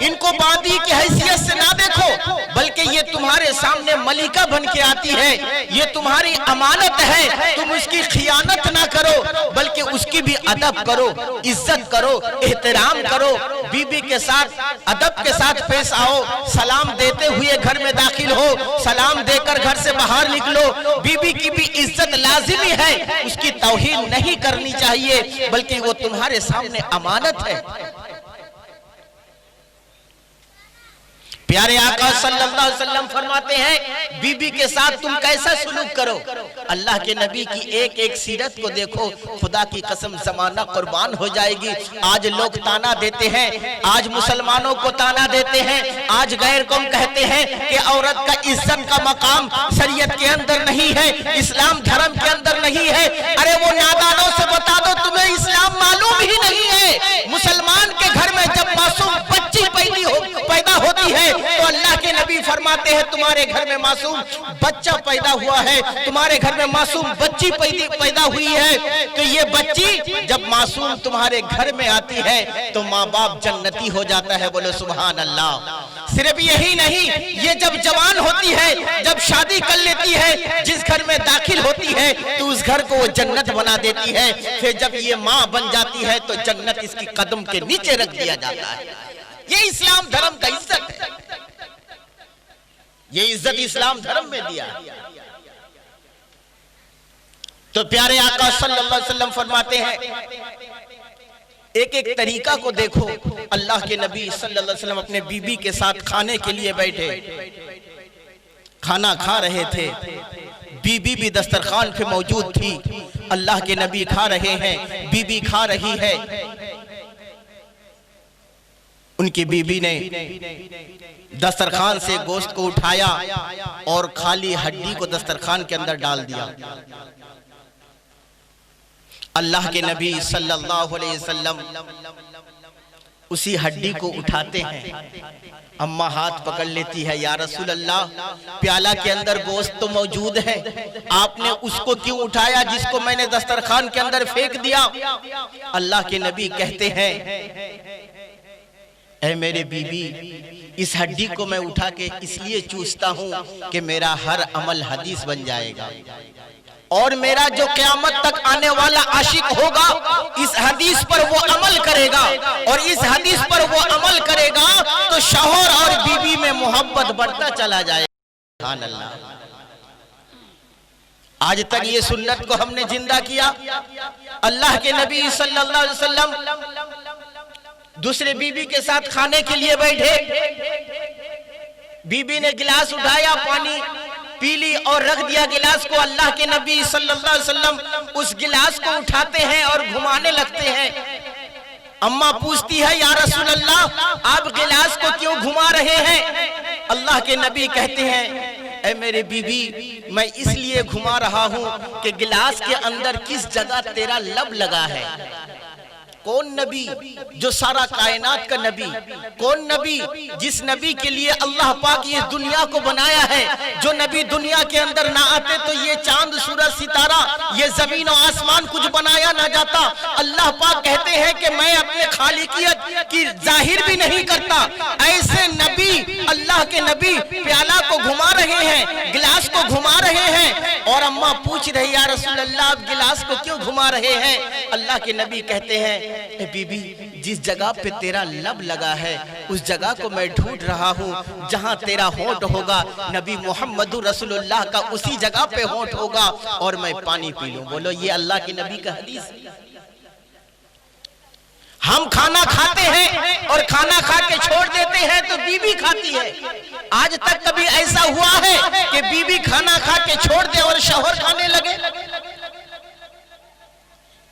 इनको बांदी की हैसियत से ना देखो, बल्कि ये तुम्हारे सामने मलिका बन के आती है, ये तुम्हारी अमानत है। तुम उसकी खियानत ना करो, बल्कि उसकी भी अदब करो, इज्जत करो, एहतराम करो। बीबी के साथ अदब के साथ पेश आओ। सलाम देते हुए घर में दाखिल हो, सलाम देकर घर से बाहर निकलो। बीबी की भी इज्जत लाजिमी है, उसकी तौहीन नहीं करनी चाहिए, बल्कि वो तुम्हारे सामने अमानत है। प्यारे आका सल्लल्लाहु अलैहि वसल्लम फरमाते हैं, बीबी के साथ तुम कैसा सुलूक करो। अल्लाह के नबी की एक एक सीरत को देखो, खुदा की कसम जमाना कुर्बान हो जाएगी। आज लोग ताना देते हैं, आज मुसलमानों को ताना देते हैं, आज गैर कौम कहते हैं कि औरत का इज्जत का मकाम शरीयत के अंदर नहीं है, इस्लाम धर्म के अंदर नहीं है। अरे वो नादानों से बता दो, तुम्हें इस्लाम मालूम ही नहीं है। मुसलमान के घर में जब मासूम बच्ची पैदा होती है तो अल्लाह के नबी फरमाते हैं, तुम्हारे घर में मासूम बच्चा पैदा हुआ है, तुम्हारे घर में मासूम बच्ची पैदा हुई है, तो ये बच्ची जब मासूम तुम्हारे घर में आती है तो माँ बाप जन्नती हो जाता है। बोलो सुभान अल्लाह। सिर्फ यही नहीं, ये जब जवान होती है, जब शादी कर लेती है, जिस घर में दाखिल होती है तो उस घर को वो जन्नत बना देती है। फिर जब ये माँ बन जाती है तो जन्नत इसकी कदम के नीचे रख दिया जाता है। ये इस्लाम धर्म का इज्जत है, ये इज्जत इस्लाम धर्म में दिया। तो प्यारे आका सल्लल्लाहु अलैहि वसल्लम फरमाते हैं, एक एक तरीका को देखो। अल्लाह के नबी सल्लल्लाहु अलैहि वसल्लम अपने बीबी के साथ खाने के लिए बैठे, खाना खा रहे थे, बीबी भी दस्तरखान पे मौजूद थी। अल्लाह के नबी खा रहे हैं, बीबी खा रही है। उनकी बीबी ने दस्तरखान से गोश्त को उठाया और खाली हड्डी को दस्तरखान के अंदर डाल दिया। अल्लाह के नबी सल्लल्लाहु अलैहि वसल्लम उसी हड्डी को उठाते हैं। अम्मा हाथ पकड़ लेती है, या रसूल अल्लाह, प्याला के अंदर गोश्त तो मौजूद है, आपने उसको क्यों उठाया जिसको मैंने दस्तरखान के अंदर फेंक दिया? अल्लाह के नबी कहते हैं, ऐ मेरे बीबी, इस हड्डी को मैं उठा के इसलिए चूसता हूं कि मेरा हर अमल हदीस बन जाएगा, और मेरा जो क़यामत तक आने वाला आशिक होगा इस हदीस पर वो अमल करेगा, और इस हदीस पर वो अमल करेगा तो शौहर और बीवी में मोहब्बत बढ़ता चला जाएगा। सुभान अल्लाह। आज तक ये सुन्नत को हमने जिंदा किया। अल्लाह के नबी सल्लल्लाहु अलैहि वसल्लम दूसरे बीबी के साथ खाने के लिए बैठे, बीबी ने गिलास उठाया, पानी पी ली और रख दिया गिलास को। अल्लाह के नबी सल्लल्लाहु अलैहि वसल्लम उस गिलास को उठाते हैं और घुमाने लगते हैं। अम्मा पूछती है, या रसूल अल्लाह, आप गिलास को क्यों घुमा रहे हैं? अल्लाह के नबी कहते हैं, ऐ मेरे बीबी, मैं इसलिए घुमा रहा हूं कि गिलास के अंदर किस जगह तेरा लब लगा है। कौन नबी? जो सारा कायनात का नबी। कौन नबी? जिस नबी के लिए अल्लाह पाक ये दुनिया को बनाया है। जो नबी दुनिया के अंदर ना आते तो ये चांद, सूरज, सितारा, ये जमीन और आसमान कुछ बनाया ना जाता। अल्लाह पाक कहते हैं कि मैं अपने खालिकियत की जाहिर भी नहीं करता। ऐसे नबी, अल्लाह के नबी प्याला को घुमा रहे हैं, गिलास को घुमा रहे हैं, और अम्मा पूछ रही, या रसूल अल्लाह, आप गिलास को क्यों घुमा रहे हैं? अल्लाह के नबी कहते हैं, बीबी, जिस जगह पे तेरा लब लगा है उस जगह को मैं ढूंढ रहा हूँ, जहाँ तेरा होंठ होगा नबी मोहम्मद रसूलुल्लाह का उसी जगह पे होंठ होगा और मैं पानी पी लूं। बोलो ये अल्लाह के नबी का हदीस। हम खाना खाते हैं और खाना खा के छोड़ देते हैं तो बीवी खाती है। आज तक कभी ऐसा हुआ है कि बीवी खाना खा के छोड़ दे और शौहर खाने लगे?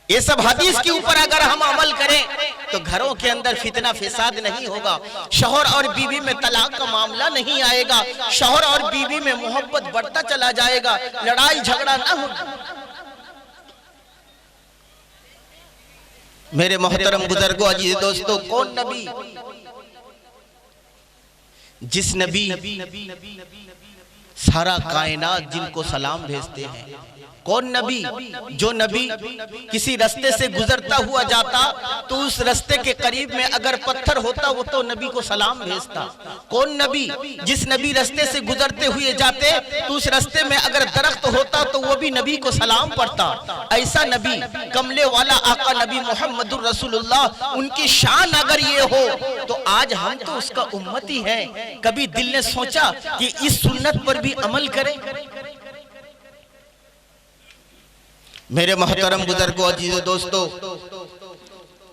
ये सब हदीस के ऊपर अगर हम अमल करें तो घरों के अंदर फितना फिसाद नहीं होगा, शौहर और बीवी में तलाक का मामला नहीं आएगा, शौहर और बीवी में मोहब्बत बढ़ता चला जाएगा, लड़ाई झगड़ा ना होगा। मेरे मोहतरम बुजुर्गों, अजीज दोस्तों, कौन नबी? जिस नबी सारा कायनात जिनको सलाम भेजते हैं। कौन नबी? जो नबी किसी रास्ते से गुजरता हुआ जाता तो उस रास्ते के करीब में अगर पत्थर होता वो तो नबी को सलाम भेजता। कौन नबी? जिस नबी रास्ते से गुजरते हुए जाते तो उस रास्ते में अगर दरख्त होता तो वो भी नबी को सलाम पढ़ता। ऐसा नबी, कमले वाला आका नबी मोहम्मदुर रसूलुल्लाह, उनकी शान अगर ये हो तो आज हम तो उसका उम्मती है। कभी दिल ने सोचा कि इस सुन्नत पर भी अमल करें? मेरे मोहतरम बुजुर्गों, अजीजों, दोस्तों,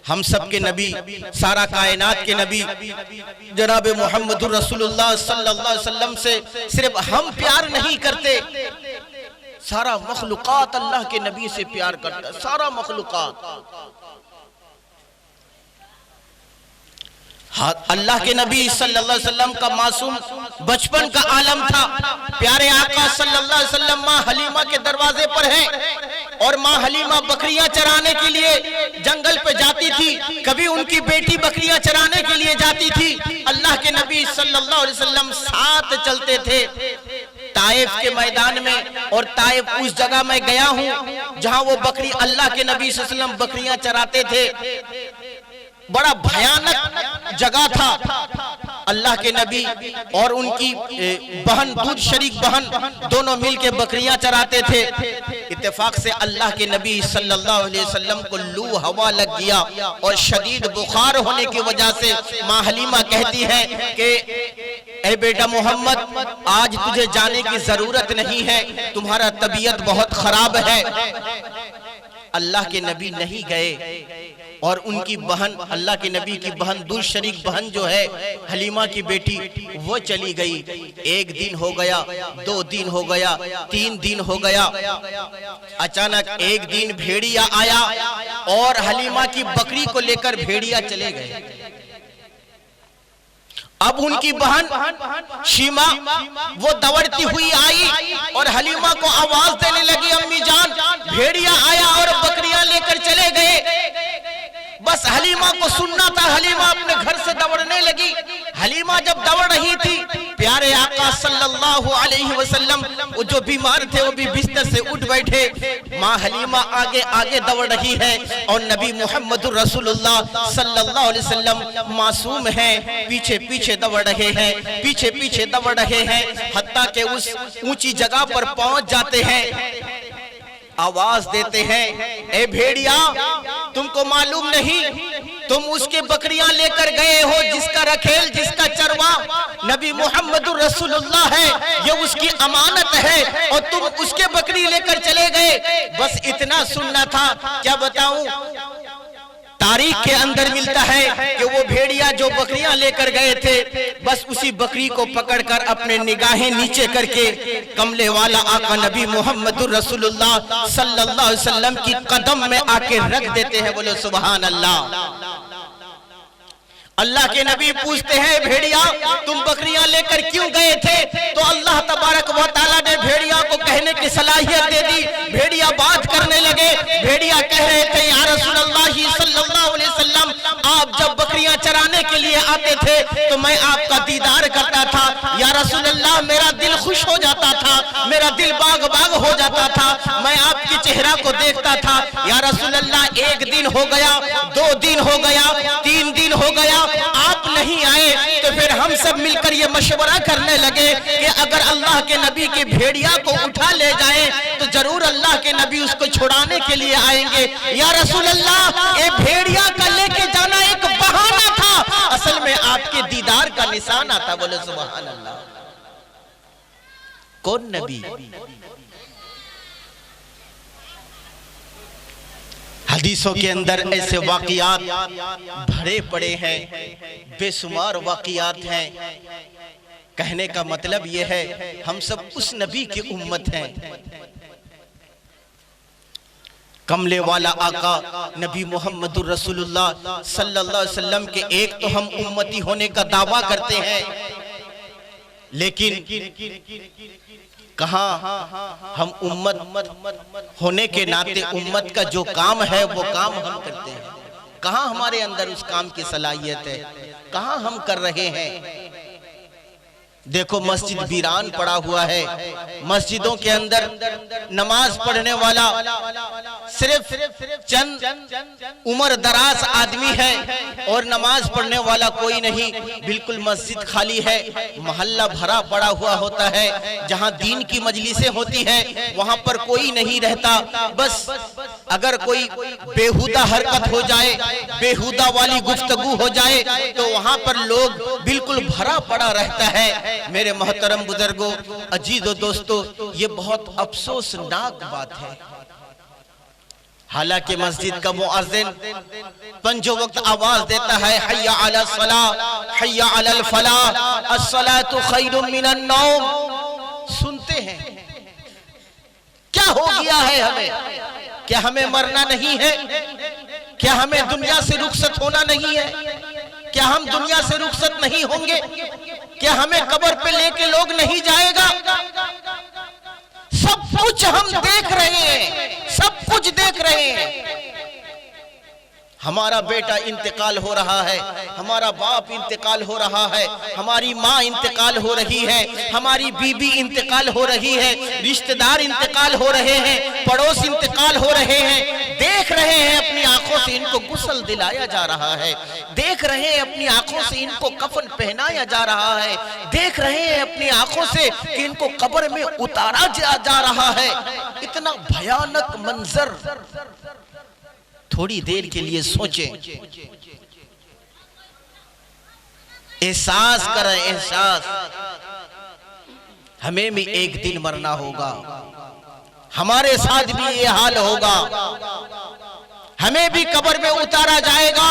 हम सब के नबी, सारा कायनात के नबी जनाब मोहम्मदुर रसूलुल्लाह सल्लल्लाहु अलैहि वसल्लम से सिर्फ हम प्यार नहीं करते, सारा मखलूकात अल्लाह के नबी से प्यार करता है। सारा मखलूकात अल्लाह के नबी सल्लल्लाहु अलैहि वसल्लम का मासूम बचपन का आलम था। प्यारे आका सल्लल्लाहु अलैहि वसल्लम माँ हलीमा के दरवाजे पर हैं और माँ हलीमा बकरियां चराने के लिए जंगल पे जाती थी। कभी उनकी बेटी बकरियां चराने के लिए जाती थी। अल्लाह के नबी सल्लल्लाहु अलैहि वसल्लम साथ चलते थे ताइफ के मैदान में। और ताइफ उस जगह मैं गया हूँ जहाँ वो बकरी, अल्लाह के नबी सल्लल्लाहु अलैहि वसल्लम बकरियां चराते थे। बड़ा भयानक जगह था। अल्लाह के नबी और उनकी बहन, दूध शरीक बहन, दोनों मिलके बकरियां चराते थे। इत्तेफाक से अल्लाह के नबी सल्लल्लाहु अलैहि वसल्लम को लू हवा लग गया और शदीद बुखार होने की वजह से माँ हलीमा कहती है कि ए बेटा मोहम्मद, आज तुझे जाने की जरूरत नहीं है, तुम्हारा तबीयत बहुत खराब है। अल्लाह के नबी नहीं गए और उनकी बहन, अल्लाह के नबी की बहन, दूध शरीक बहन जो है हलीमा की बेटी, वो चली गई। एक दिन हो गया, 2 दिन हो गया, 3 दिन हो गया। अचानक एक दिन भेड़िया आया और हलीमा की बकरी को लेकर भेड़िया चले गए। अब उनकी बहन शीमा वो दौड़ती हुई आई और हलीमा को आवाज देने लगी, अम्मी जान, भेड़िया आया और बकरियां लेकर चले गए। बस हलीमा को सुनना था, हलीमा अपने घर से दौड़ने लगी। हलीमा जब दौड़ रही थी, प्यारे आका सल्लल्लाहु अलैहि वसल्लम वो जो बीमार थे वो भी बिस्तर से उठ बैठे। माँ हलीमा आगे आगे दौड़ रही है और नबी मोहम्मदुर रसूलुल्लाह सल्लल्लाहु अलैहि वसल्लम मासूम हैं, पीछे पीछे दौड़ रहे हैं, पीछे पीछे दौड़ रहे हैं। हत्ता के उस ऊंची जगह पर पहुंच जाते हैं, आवाज देते हैं, ए भेड़िया, तुमको मालूम नहीं, तुम उसके बकरियां लेकर गए हो जिसका रखेल, जिसका चरवा नबी मोहम्मदुर रसूलुल्लाह है, ये उसकी अमानत है और तुम उसके बकरी लेकर चले गए। बस इतना सुनना था। क्या बताऊं, तारीख के अंदर मिलता है कि वो भेड़िया जो बकरियां लेकर गए थे, बस उसी बकरी को पकड़कर अपने निगाहें नीचे करके कमले वाला आका नबी मोहम्मदुर रसूलुल्लाह सल्लल्लाहु अलैहि वसल्लम की कदम में आके रख देते हैं। बोलो सुभान अल्लाह। अल्लाह के नबी पूछते हैं, भेड़िया तुम बकरियां लेकर क्यों गए थे? तो अल्लाह तबारक व तआला ने भेड़िया को कहने की सलाहियत दे दी। भेड़िया बात करने लगे। भेड़िया कह रहे थे, या रसूलल्लाह सल्लल्लाहु अलैहि वसल्लम, आप जब बकरियां चराने के लिए आते थे तो मैं आपका दीदार करता था। या रसूलल्लाह, मेरा दिल खुश हो जाता था, मेरा दिल बाग बाग हो जाता था, मैं आपके चेहरा को देखता था। या रसूलल्लाह, 1 दिन हो गया, 2 दिन हो गया, 3 दिन हो गया, आप नहीं आए। तो फिर हम सब मिलकर ये मशवरा करने लगे कि अगर अल्लाह के नबी की भेड़िया को उठा ले जाए तो जरूर अल्लाह के नबी उसको छुड़ाने के लिए आएंगे। या रसूल अल्लाह, ये भेड़िया का लेके जाना एक आपके दीदार का निशान आता। बोले सुभान अल्लाह। कौन नबी? हदीसों के अंदर ऐसे वाक़ियात भरे पड़े हैं, बेशुमार वाक़ियात हैं। कहने का मतलब यह है हम सब उस नबी की उम्मत हैं। कमले वाला आका नबी मोहम्मदुर रसूलुल्लाह सल्लल्लाहु अलैहि वसल्लम के एक तो हम उम्मती होने का दावा करते हैं, लेकिन कहाँ हम उम्मत होने के नाते उम्मत का जो काम है वो काम हम करते हैं? कहाँ हमारे अंदर उस काम की सलाहियत है? कहाँ हम कर रहे हैं? देखो मस्जिद वीरान पड़ा हुआ है। मस्जिदों के अंदर नमाज पढ़ने वाला सिर्फ चंद उम्र दराज आदमी है और नमाज पढ़ने वाला कोई नहीं। बिल्कुल मस्जिद खाली है, मोहल्ला भरा पड़ा हुआ होता है। जहां दीन की मजलिसें होती है वहां पर कोई नहीं रहता। बस अगर कोई बेहुदा हरकत हो जाए, बेहुदा वाली गुफ्तगू हो जाए तो वहां पर लोग बिल्कुल भरा पड़ा रहता है। मेरे मोहतरम बुजुर्गों, अजीजों, दोस्तों, ये बहुत अफसोसनाक बात है। हालांकि मस्जिद का मुअज्जिन पंजों वक्त आवाज देता है, हय्या अला सलाह, हय्या अलल फलाह, अस्सलातु खैरुम मिनन नौम। सुनते हैं। क्या हो गया है हमें? क्या हमें मरना नहीं है? क्या हमें दुनिया से रुखसत होना नहीं है? क्या हम दुनिया से रुखसत नहीं होंगे? क्या हमें कब्र पे लेके लोग नहीं जाएगा? सब कुछ हम देख रहे हैं, सब कुछ देख रहे हैं। हमारा बेटा इंतकाल हो रहा है, हमारा बाप इंतकाल हो रहा है, हमारी माँ इंतकाल हो रही है, हमारी बीबी इंतकाल हो रही है, रिश्तेदार इंतकाल हो रहे हैं, पड़ोस इंतकाल हो रहे हैं। देख रहे हैं अपनी आंखों से इनको गुस्ल दिलाया जा रहा है, देख रहे हैं अपनी आंखों से इनको कफन पहनाया जा रहा है, देख रहे हैं अपनी आंखों से कि इनको कब्र में उतारा जा रहा है। इतना भयानक मंजर। थोड़ी देर के लिए सोचें, एहसास करें, एहसास। हमें भी एक दिन मरना होगा, हमारे साथ भी ये हाल होगा। हमें भी कब्र में उतारा जाएगा,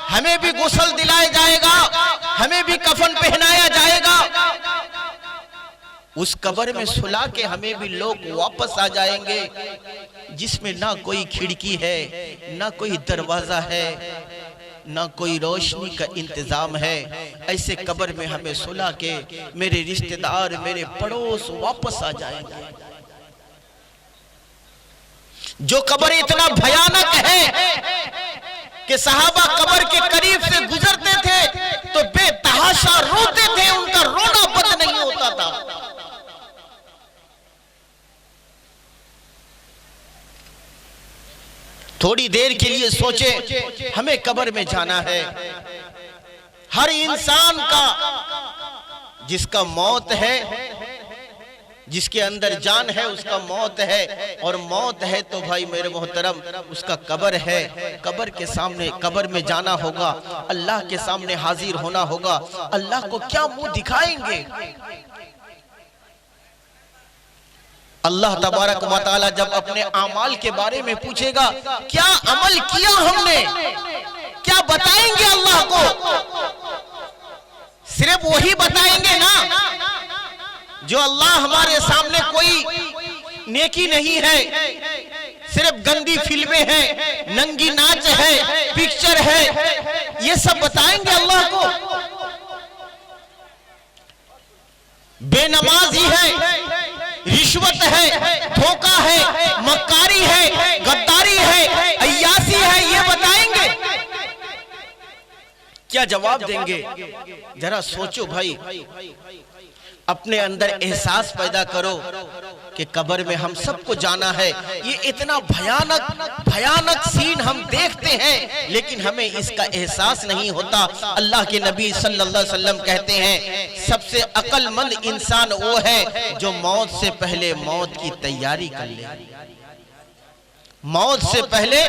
हमें भी गुस्ल दिलाया जाएगा, हमें भी कफन पहनाया जाएगा। उस कब्र में सुला के हमें भी लोग वापस आ जाएंगे, जिसमें ना कोई खिड़की है, ना कोई दरवाजा है, ना कोई रोशनी का इंतजाम है। ऐसे कब्र में हमें सुला के मेरे रिश्तेदार, मेरे पड़ोस वापस आ जाएंगे। जो कब्र इतना भयानक है कि सहाबा कब्र के करीब से गुजरते थे तो बेतहाशा रोते थे, उनका रोना बंद नहीं होता था। थोड़ी देर के लिए सोचे, हमें कब्र में जाना है। हर इंसान का, जिसका मौत है, जिसके अंदर जान है, उसका मौत है। और मौत है तो भाई मेरे मोहतरम, उसका कब्र है। कब्र के सामने, कब्र में जाना होगा, अल्लाह के सामने हाजिर होना होगा। अल्लाह को क्या मुंह दिखाएंगे? अल्लाह तबारक व तआला जब अपने आमाल के बारे में पूछेगा, क्या अमल किया हमने, क्या बताएंगे अल्लाह को? सिर्फ वही बताएंगे ना जो अल्लाह हमारे सामने कोई नेकी नहीं है, सिर्फ गंदी फिल्में हैं, नंगी नाच है, पिक्चर है, ये सब बताएंगे अल्लाह को? बेनमाजी है, रिश्वत है, धोखा है, मक्कारी है, गद्दारी है, अय्यासी है, ये बताएंगे? क्या जवाब देंगे? जरा सोचो भाई, अपने अंदर एहसास पैदा करो कि कब्र में हम सबको जाना है। ये इतना भयानक सीन हम देखते हैं, लेकिन हमें इसका एहसास नहीं होता। अल्लाह के नबी सल्लल्लाहु अलैहि वसल्लम कहते हैं, सबसे अक्लमंद इंसान वो है जो मौत से पहले मौत की तैयारी कर ले। मौत से पहले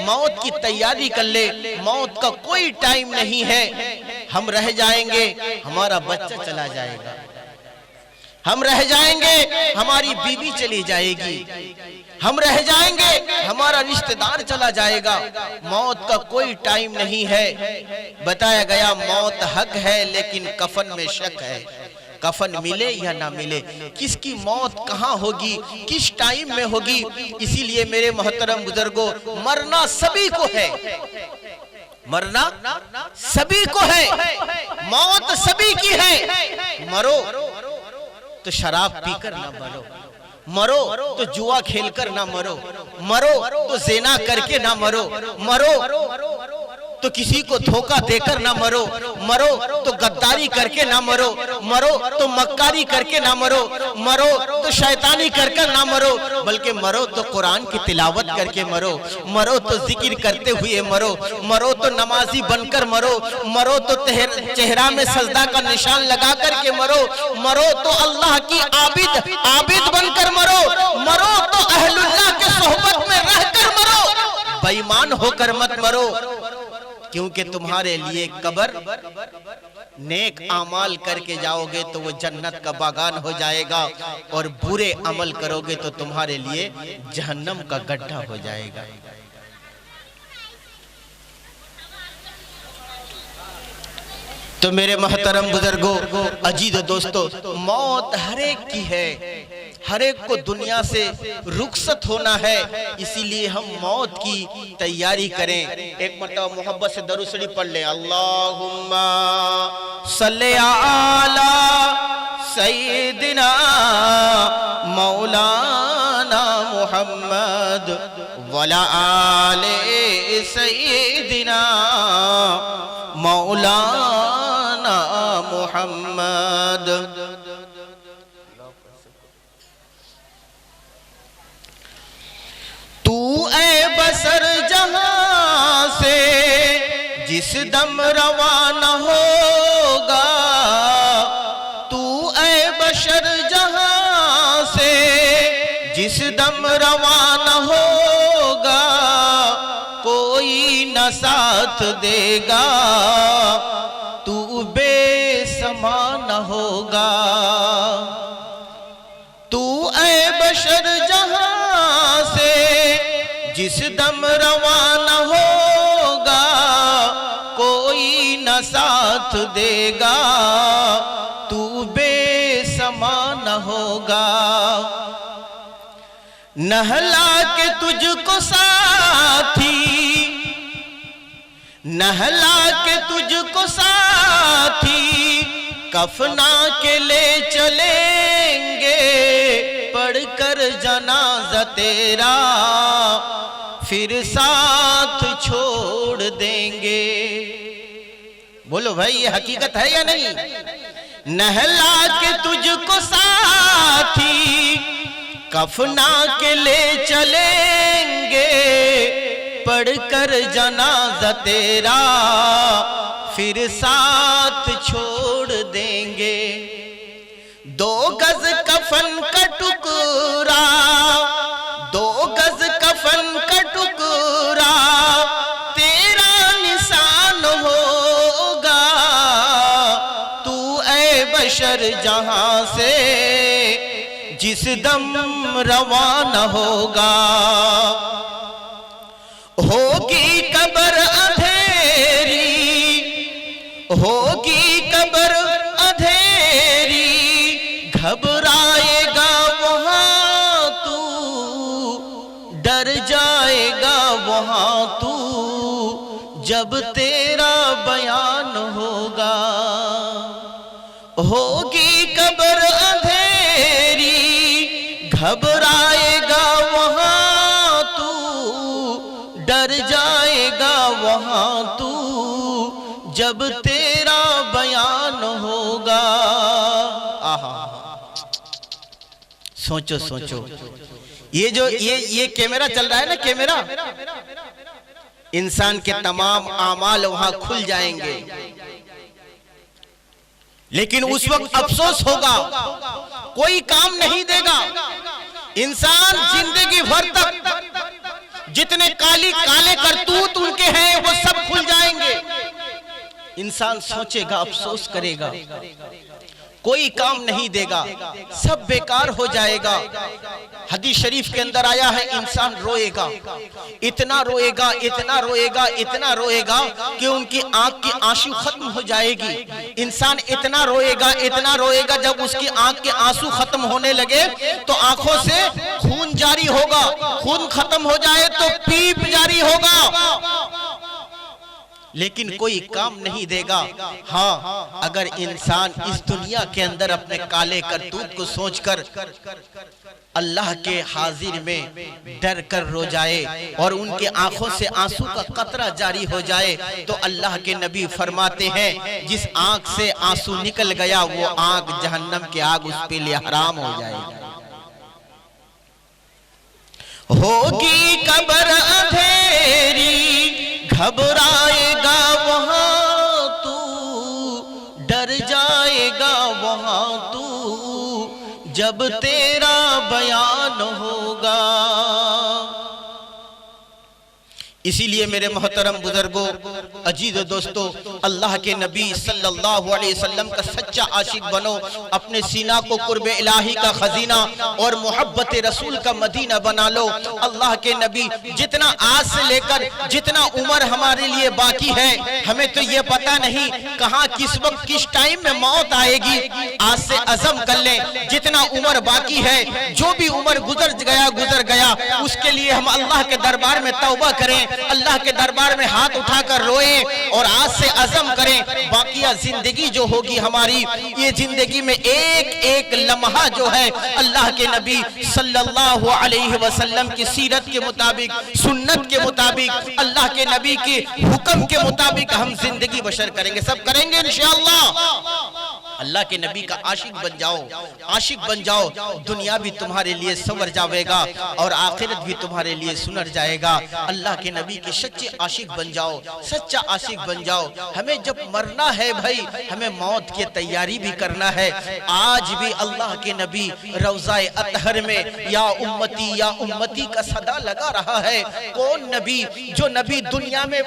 मौत की तैयारी कर ले। मौत का कोई टाइम नहीं है। हम रह जाएंगे, हमारा बच्चा चला जाएगा, हम रह जाएंगे, हमारी बीवी चली जाएगी, हम रह जाएंगे, हमारा रिश्तेदार चला जाएगा। मौत का कोई टाइम नहीं है। बताया गया मौत हक है लेकिन कफन में शक है। कफन मिले या ना मिले, किसकी मौत कहाँ होगी, किस टाइम में होगी। इसीलिए मेरे मोहतरम बुजुर्गों, मरना सभी को है, मरना सभी को है, मौत सभी की है। मरो तो शराब पीकर ना मरो, मरो तो जुआ खेलकर ना मरो, मरो तो ज़िना करके ना मरो, मरो तो किसी को धोखा देकर ना मरो, मरो तो गद्दारी करके ना मरो, मरो तो मक्कारी करके ना मरो, मरो तो शैतानी करके ना मरो, बल्कि मरो तो कुरान की तिलावत करके मरो, मरो तो जिक्र करते हुए मरो, मरो तो नमाजी बनकर मरो, मरो तो चेहरा में सजदा का निशान लगा करके मरो, मरो तो अल्लाह की आबिद बनकर मरो, मरो तो अहलुल्लाह के सोहबत में रहकर मरो, बेईमान होकर मत मरो। क्योंकि तुम्हारे लिए कब्र, नेक अमाल करके जाओगे तो वो जन्नत का बागान हो जाएगा, और बुरे अमल करोगे तो तुम्हारे लिए जहन्नम का गड्ढा हो जाएगा। तो मेरे मोहतरम बुजुर्गों, अजीज दोस्तों, मौत हर एक की है, हर एक को दुनिया से रुखसत होना है। इसीलिए हम मौत की तैयारी करें। एक मरतबा मोहब्बत से दरूद शरीफ पढ़ लें। अल्लाहुम्मा सल्ले अला सय्यिदिना मौलाना मुहम्मद वला आले सय्यिदिना मौलाना मुहम्मद। तू ऐ बसर जहां से जिस दम रवाना होगा, तू ऐ बशर जहां से जिस दम रवाना होगा, कोई न साथ देगा, तू बेसमान होगा। तू ऐ बशर जहां से जिस दम रवाना होगा, कोई न साथ देगा, तू बेसमान होगा। नहला के तुझको साथी, नहला के तुझको साथी, कफना के ले चलेंगे, पढ़कर जनाजा तेरा फिर साथ छोड़ देंगे। बोलो भाई, ये हकीकत है या नहीं? नहला के तुझको साथी, कफना के ले चलेंगे, पढ़कर जनाजा तेरा फिर साथ छोड़ देंगे। 2 गज कफन का टुकड़ा, 2 गज कफन का टुकड़ा, तेरा निशान होगा। तू ऐ बशर जहां से जिस दम रवाना होगा, होगी कब्र अंधेरी, होगी कब्र अंधेरी, घबराएगा वहां तू, डर जाएगा वहां तू, जब तेरा बयान होगा। होगी कब्र अंधेरी, घबराएगा वहां तू, डर जाएगा वहां तू, जब तेरा बयान होगा। आहा, सोचो सोचो, ये जो ये कैमरा चल रहा है ना, कैमरा, इंसान के तमाम आमाल वहां खुल जाएंगे, लेकिन उस वक्त अफसोस होगा, कोई काम नहीं देगा। इंसान जिंदगी भर तक जितने काले करतूत उनके हैं वो सब खुल जाएंगे। इंसान सोचेगा, अफसोस करेगा, कोई काम नहीं देगा, सब बेकार हो जाएगा। हदीस शरीफ के अंदर आया है, इंसान रोएगा, इतना रोएगा, इतना रोएगा, इतना रोएगा कि उनकी आंख की आंसू खत्म हो जाएगी। इंसान इतना रोएगा, इतना रोएगा, जब उसकी आंख के आंसू खत्म होने लगे तो आंखों से खून जारी होगा, खून खत्म हो जाए तो पीप जारी होगा, लेकिन कोई काम नहीं देगा। हाँ, अगर इंसान इस दुनिया के अंदर अपने काले करतूत को सोचकर अल्लाह के हाजिर में डर कर रो जाए और उनके आंखों से आंसू का कतरा जारी हो जाए, तो अल्लाह के नबी फरमाते हैं, जिस आंख से आंसू निकल गया वो आंख जहन्नम की आग उस पे लिए हराम हो जाएगी। होगी कब्र अंधेरी, घबराएगा वहां तू, डर जाएगा वहां तू, जब तेरा बयान होगा। इसीलिए मेरे मोहतरम बुजुर्गों, अजीज दोस्तों, अल्लाह के नबी सल्लल्लाहु अलैहि वसल्लम का सच्चा आशिक बनो, अपने सीना को कुर्ब इलाही का खजीना और मोहब्बत रसूल का मदीना बना लो। अल्लाह के नबी जितना आज से लेकर जितना उम्र हमारे लिए बाकी है, हमें तो ये पता नहीं कहाँ किस वक्त किस टाइम में मौत आएगी। आज से अज़म कर लें, जितना उम्र बाकी है, जो भी उम्र गुजर गया, उसके लिए हम अल्लाह के दरबार में तौबा करें, अल्लाह के दरबार में हाथ उठाकर रोए और आज से अज़म करें, बाकिया जिंदगी जो होगी हमारी, ये जिंदगी में एक एक लम्हा जो है अल्लाह के नबी सल्लल्लाहु अलैहि वसल्लम की सीरत के मुताबिक, सुन्नत के मुताबिक, अल्लाह के नबी के हुक्म के मुताबिक हम जिंदगी बशर करेंगे। सब करेंगे इंशाअल्लाह। अल्लाह के नबी का आशिक बन जाओ, आशिक बन जाओ, दुनिया भी तुम्हारे लिए संवर जाएगा और आखिरत भी तुम्हारे लिए सुनर जाएगा। अल्लाह के नबी के सच्चे आशिक बन जाओ, सच्चा आशिक बन जाओ। हमें जब मरना है भाई, हमें मौत की तैयारी भी करना है। आज भी अल्लाह के नबी रौज़ाए अतहर में या उम्मती का सदा लगा रहा है। कौन नबी, जो नबी दुनिया में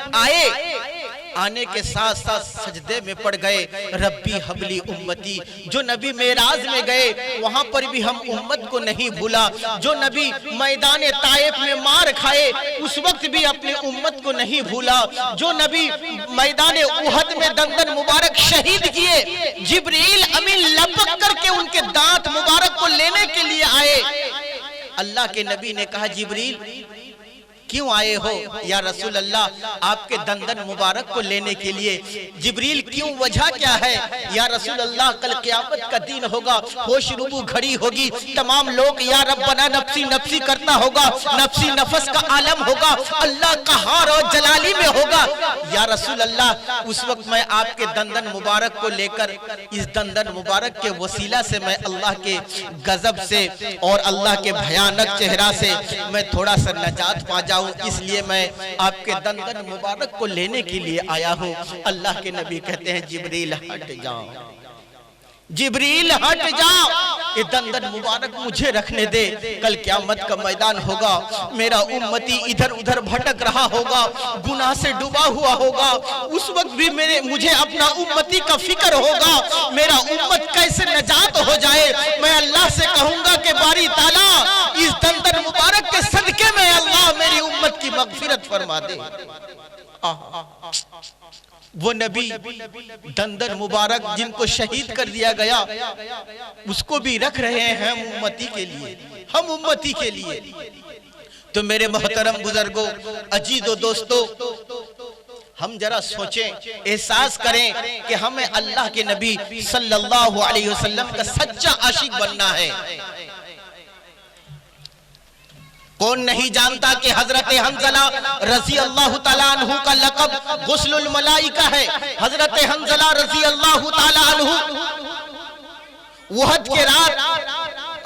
आने के साथ साथ सजदे में पड़ गए, रब्बी हबली उम्मती। जो नबी मेराज में गए, वहां पर भी हम उम्मत को नहीं भूला। जो नबी मैदान ताइफ में मार खाए, उस वक्त भी अपनी उम्मत को नहीं भूला। जो नबी मैदान उहद में दंदन मुबारक शहीद किए, जिब्रील अमीन लपक करके उनके दांत मुबारक को लेने के लिए आए। अल्लाह के नबी ने कहा, जिब्रील क्यों आए हो या रसूल अल्लाह? आपके दंदन मुबारक को लेने के लिए। जिब्रील क्यों, वजह क्या है या रसूल अल्लाह? कल क़यामत का दिन होगा, होश रुबू घड़ी होगी, तमाम लोग या रब्बना नफ्सी नफ्सी करता होगा, नफ्सी नफस का आलम होगा, अल्लाह का हार और जलाली में होगा। या रसूल अल्लाह, उस वक्त मैं आपके दंदन मुबारक को लेकर, इस दंदन मुबारक के वसीला से मैं अल्लाह के गजब से और अल्लाह के भयानक चेहरा से मैं थोड़ा सा नजात पा जाऊं, इसलिए मैं आपके दंदन मुबारक को लेने के लिए आया हूं। अल्लाह के नबी कहते हैं, जिब्रील हट जाओ, जिब्रील हट जाओ, ये दंदन मुबारक मुझे रखने दे। कल क़यामत का मैदान होगा, मेरा उम्मती इधर उधर भटक रहा होगा, गुनाह से डूबा हुआ होगा, उस वक्त भी मुझे अपना उम्मती का फिक्र होगा, मेरा उम्मत कैसे नजात हो जाए। मैं अल्लाह से कहूंगा कि बारी ताला, इस दंदन मुबारक के सदके में अल्लाह मेरी उम्मत की मगफिरत फरमा दे। वो नबी दंदन मुबारक जिनको शहीद कर दिया गया, उसको भी रख रहे हैं हम उम्मती के लिए, हम उम्मती के लिए। तो मेरे मोहतरम बुजुर्गों, अजीजों, दोस्तों, हम जरा सोचें, एहसास करें कि हमें अल्लाह के नबी सल्लल्लाहु अलैहि वसल्लम का सच्चा आशिक बनना है। कौन नहीं जानता कि हजरत हंजला रज़ी अल्लाह ताला अन्हु का लक़ब गुस्लुल मलाइका है। हजरत हंजला रज़ी अल्लाह ताला अन्हु उहद के रात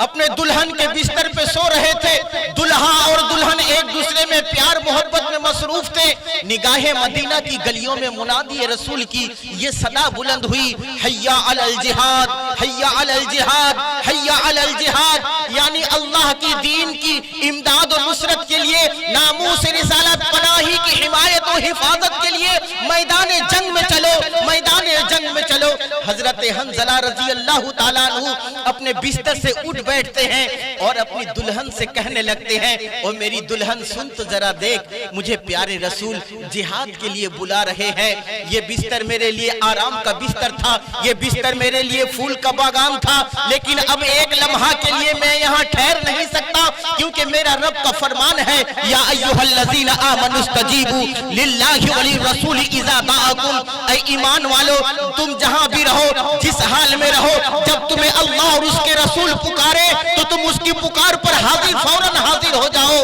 अपने दुल्हन के बिस्तर पे सो रहे थे। दुल्हा और दुल्हन एक दूसरे में प्यार मोहब्बत में मसरूफ थे। निगाहें मदीना की गलियों में मुनादी रसूल की ये सदा बुलंद हुई, हय्या अलल जिहाद, हय्या अलल जिहाद, हय्या अलल जिहाद। यानी अल्लाह की दीन की इमदाद और नुसरत के लिए लिए, नामूस रिसालत पनाही की हिमायत और हिफाजत के लिए मैदान जंग में चलो, मैदान जंग में चलो। हजरत हंज़ला रज़ी अल्लाह ताला अन्हु अपने बिस्तर से उठ बैठते हैं और अपनी दुल्हन से कहने लगते हैं, ओ मेरी दुल्हन सुन तो जरा देख, मुझे प्यारे रसूल जिहाद के लिए बुला रहे हैं। ये बिस्तर मेरे लिए आराम का बिस्तर था, ये बिस्तर मेरे लिए फूल का बागान था, लेकिन अब एक लम्हा के लिए मैं यहाँ ठहर नहीं सकता, क्योंकि मेरा रब का फरमान है, या अय्युहल्लज़ीना आमनुस्तजीबू लिल्लाहि वली रसूली इज़ा दाअकुम। ऐ ईमान वालो, तुम जहाँ भी रहो, जिस हाल में रहो, जब तुम्हें अल्लाह और उसके रसूल पुकारे तो तुम उसकी पुकार पर हाजिर, फौरन हाजिर हो जाओ।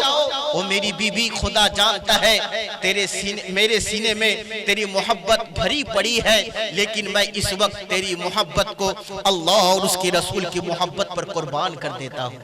ओ मेरी बीबी, खुदा जानता है मेरे सीने में तेरी मोहब्बत भरी पड़ी है, लेकिन मैं इस वक्त तेरी मोहब्बत को अल्लाह और उसके रसूल की मोहब्बत पर कुर्बान कर देता हूँ।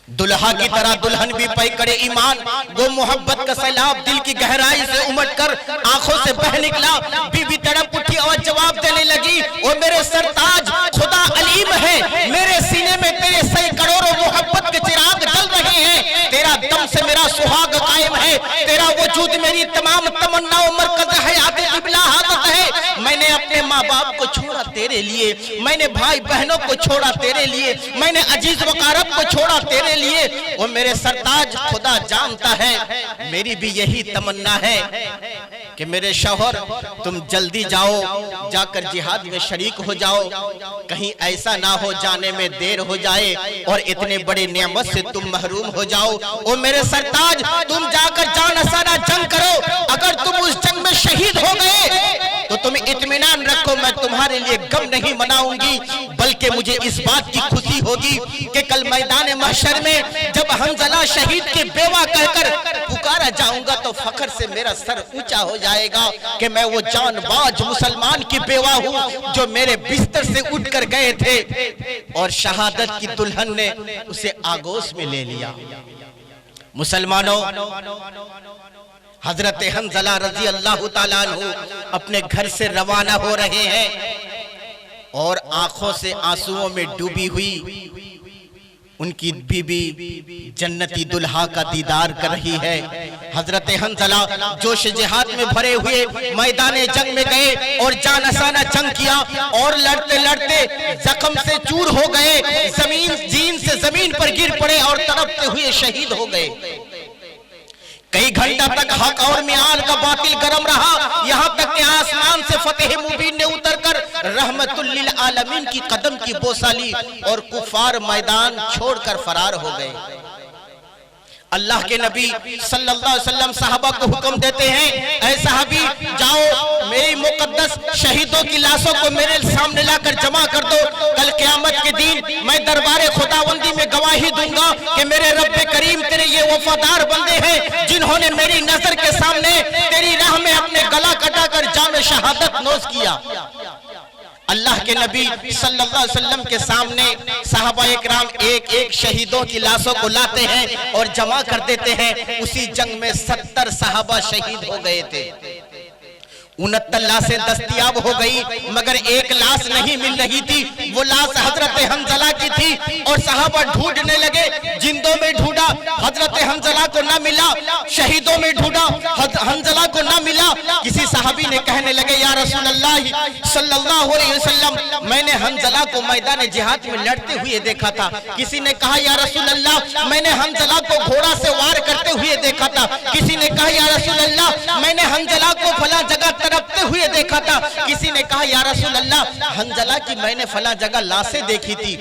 दुल्हा की तरह दुल्हन भी पैकड़े ईमान, वो मोहब्बत का सैलाब दिल की गहराई से उमड़कर आंखों से बह निकला। बीबी तड़प उठी और जवाब देने लगी, ओ मेरे सरताज, खुदा अलीम है, मेरे सीने में तेरे सैकड़ों मोहब्बत के चिराग जल रहे हैं, तेरा दम से मेरा सुहाग कायम है, तेरा वजूद मेरी तमाम तमन्नाओं मरकज हयात क़िबला हाज़त है। मैंने अपने माँ बाप को छोड़ा तेरे लिए, मैंने भाई बहनों को छोड़ा तेरे लिए, मैंने अजीज वकारब को छोड़ा तेरे लिए। वो मेरे सरताज, खुदा जानता है मेरी भी यही तमन्ना है कि मेरे शौहर तुम जल्दी जाओ, जाकर जिहाद में शरीक हो जाओ, कहीं ऐसा ना हो जाने में देर हो जाए और इतने बड़े नियामत से तुम महरूम हो जाओ। ओ मेरे सरताज, तुम जाकर जानसाना जंग करो, अगर तुम उस जंग में शहीद हो गए तो तुम इत्मीनान रखो, मैं तुम्हारे लिए गम नहीं मनाऊंगी, बल्कि मुझे इस बात की खुशी होगी कि कल मैदान महशर में जब हंज़ला शहीद के बेवा कहकर पुकारा जाऊंगा तो फख्र से मेरा सर ऊंचा हो जाएगा कि मैं वो जानबाज मुसलमान की बेवा हूं जो मेरे बिस्तर से उठकर गए थे और शहादत की दुल्हन ने उसे आगोश में ले लिया। मुसलमानों, हजरत हंज़ला रज़ी अल्लाह ताला अन्हु अपने घर से रवाना हो रहे हैं और आंखों से आंसुओं में डूबी हुई उनकी बीबी जन्नती दुल्हा का दीदार कर रही है। हजरत हंज़ला जोश जिहाद में भरे हुए मैदान जंग में गए और जानसाना जंग किया और लड़ते लड़ते जख्म से चूर हो गए, जीन से जमीन पर गिर पड़े और तड़पते हुए शहीद हो गए। कई घंटा तक हक और मियाल का बातिल गरम रहा, यहाँ तक कि आसमान से फतेह मुबीन ने उतरकर रहमतुल लिल आलमीन की कदम की बोसा ली और कुफार मैदान छोड़कर फरार हो गए। अल्लाह के नबी सल्लल्लाहु अलैहि वसल्लम सहाबा को हुक्म देते हैं, ऐ सहाबी जाओ मेरी मुकद्दस शहीदों की लाशों को मेरे सामने लाकर जमा कर दो, कल क़यामत के दिन मैं दरबारे खुदावंदी में गवाही दूंगा कि मेरे रब्बे करीम तेरे ये वफादार बंदे हैं जिन्होंने मेरी नजर के सामने तेरी राह में अपने गला कटाकर जान शहादत नोश किया। अल्लाह के नबी सल्लल्लाहु अलैहि वसल्लम के सामने सहाबा इकराम एक एक शहीदों की लाशों को लाते हैं और जमा कर देते हैं। उसी जंग में 70 सहाबा शहीद हो गए थे। 69 लाशें दस्तयाब हो गई, मगर एक लाश नहीं मिल रही थी। वो लाश हजरत हंज़ला की थी और सहाबा ढूंढने लगे, जिंदों में ढूंढा, हजरत हंज़ला को ना मिला, शहीदों में ढूंढा, हंज़ला को ना मिला। किसी सहाबी ने कहने लगे, या रसूल अल्लाह सल्लल्लाहु अलैहि वसल्लम, मैंने हंज़ला को मैदान जिहाद में लड़ते हुए देखा था। किसी ने कहा, या रसूल अल्लाह, मैंने हंज़ला को घोड़ा से वार करते हुए देखा था। किसी ने कहा, या रसूल अल्लाह, मैंने हंज़ला को फला जगह तड़पते हुए देखा था। किसी ने कहा, या रसूल अल्लाह, हंज़ला की मैंने फला जगह लाशें देखी थी।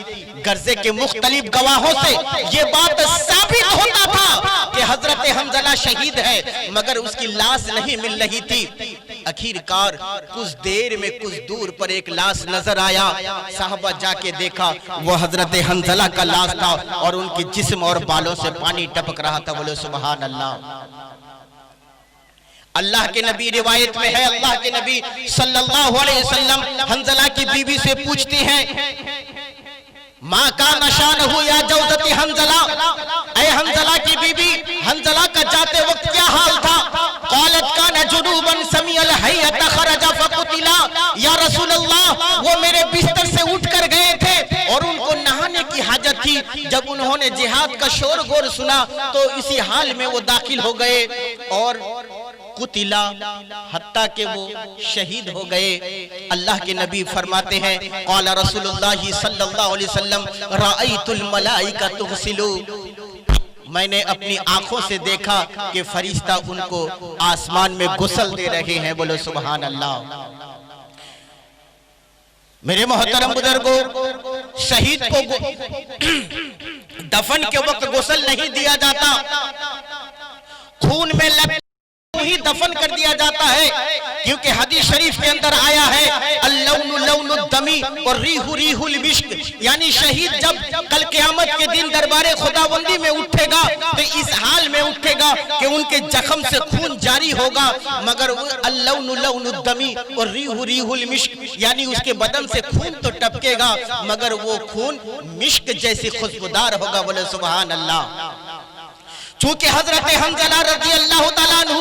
गर्जे के मुख्तलिफ गवाहों से ये बात साबित होता था कि हजरत हंज़ला शहीद है, मगर उसकी लाश नहीं मिल रही थी। आखिरकार कुछ देर में कुछ दूर पर एक लाश नजर आया। साहबा जाके देखा, वो हजरत हंज़ला का लाश था और उनके जिस्म और बालों से पानी टपक रहा था। बोलो सुभान अल्लाह। अल्लाह के नबी, रिवायत में है, अल्लाह के नबी सल्लल्लाहु अलैहि वसल्लम हंज़ला की बीवी से पूछते हैं, माँ का नशान हो या जौजती हंज़ला, ऐ हंज़ला की बीबी, हंज़ला का जाते वक्त क्या हाल था? क़ालत काना जुनूबन समिअल हय्यत खरजा फक़ुतिला, या रसूल अल्लाह, वो मेरे बिस्तर से उठकर गए थे और उनको नहाने की हाजत थी। जब उन्होंने जिहाद का शोर गोर सुना तो इसी हाल में वो दाखिल हो गए और कुतिला, हत्ता के वो शहीद हो गए। अल्लाह के नबी फरमाते हैं, क़ाला रसूलुल्लाह सल्लल्लाहु अलैहि वसल्लम राअयतुल मलाइका तुग़सिलु, मैंने अपनी आंखों से देखा कि फरिश्ता उनको आसमान में गुस्ल दे रहे हैं। बोलो सुभान अल्लाह। मेरे मोहतरम बुजुर्गों, शहीद को दफन के वक्त गुस्ल नहीं दिया जाता, खून में लग ही दफन कर दिया जाता है, क्योंकि हदीस शरीफ के अंदर आया है अल्लौनु लौनु दमी और रीहु रीहुल मिश्क, यानी शहीद जब कल क़यामत के दिन दरबारे खुदाबंदी में उठेगा तो इस हाल में उठेगा कि उनके जख्म से खून जारी होगा, मगर अल्लौनु लौनु दमी और रीहु रीहुल मिश्क, यानी उसके बदन से खून तो टपकेगा मगर वो खून मिश्क जैसी खुशबूदार होगा। बोले सुभान अल्लाह। चूंकि हजरत हंज़ला रज़ी अल्लाह ताला अन्हु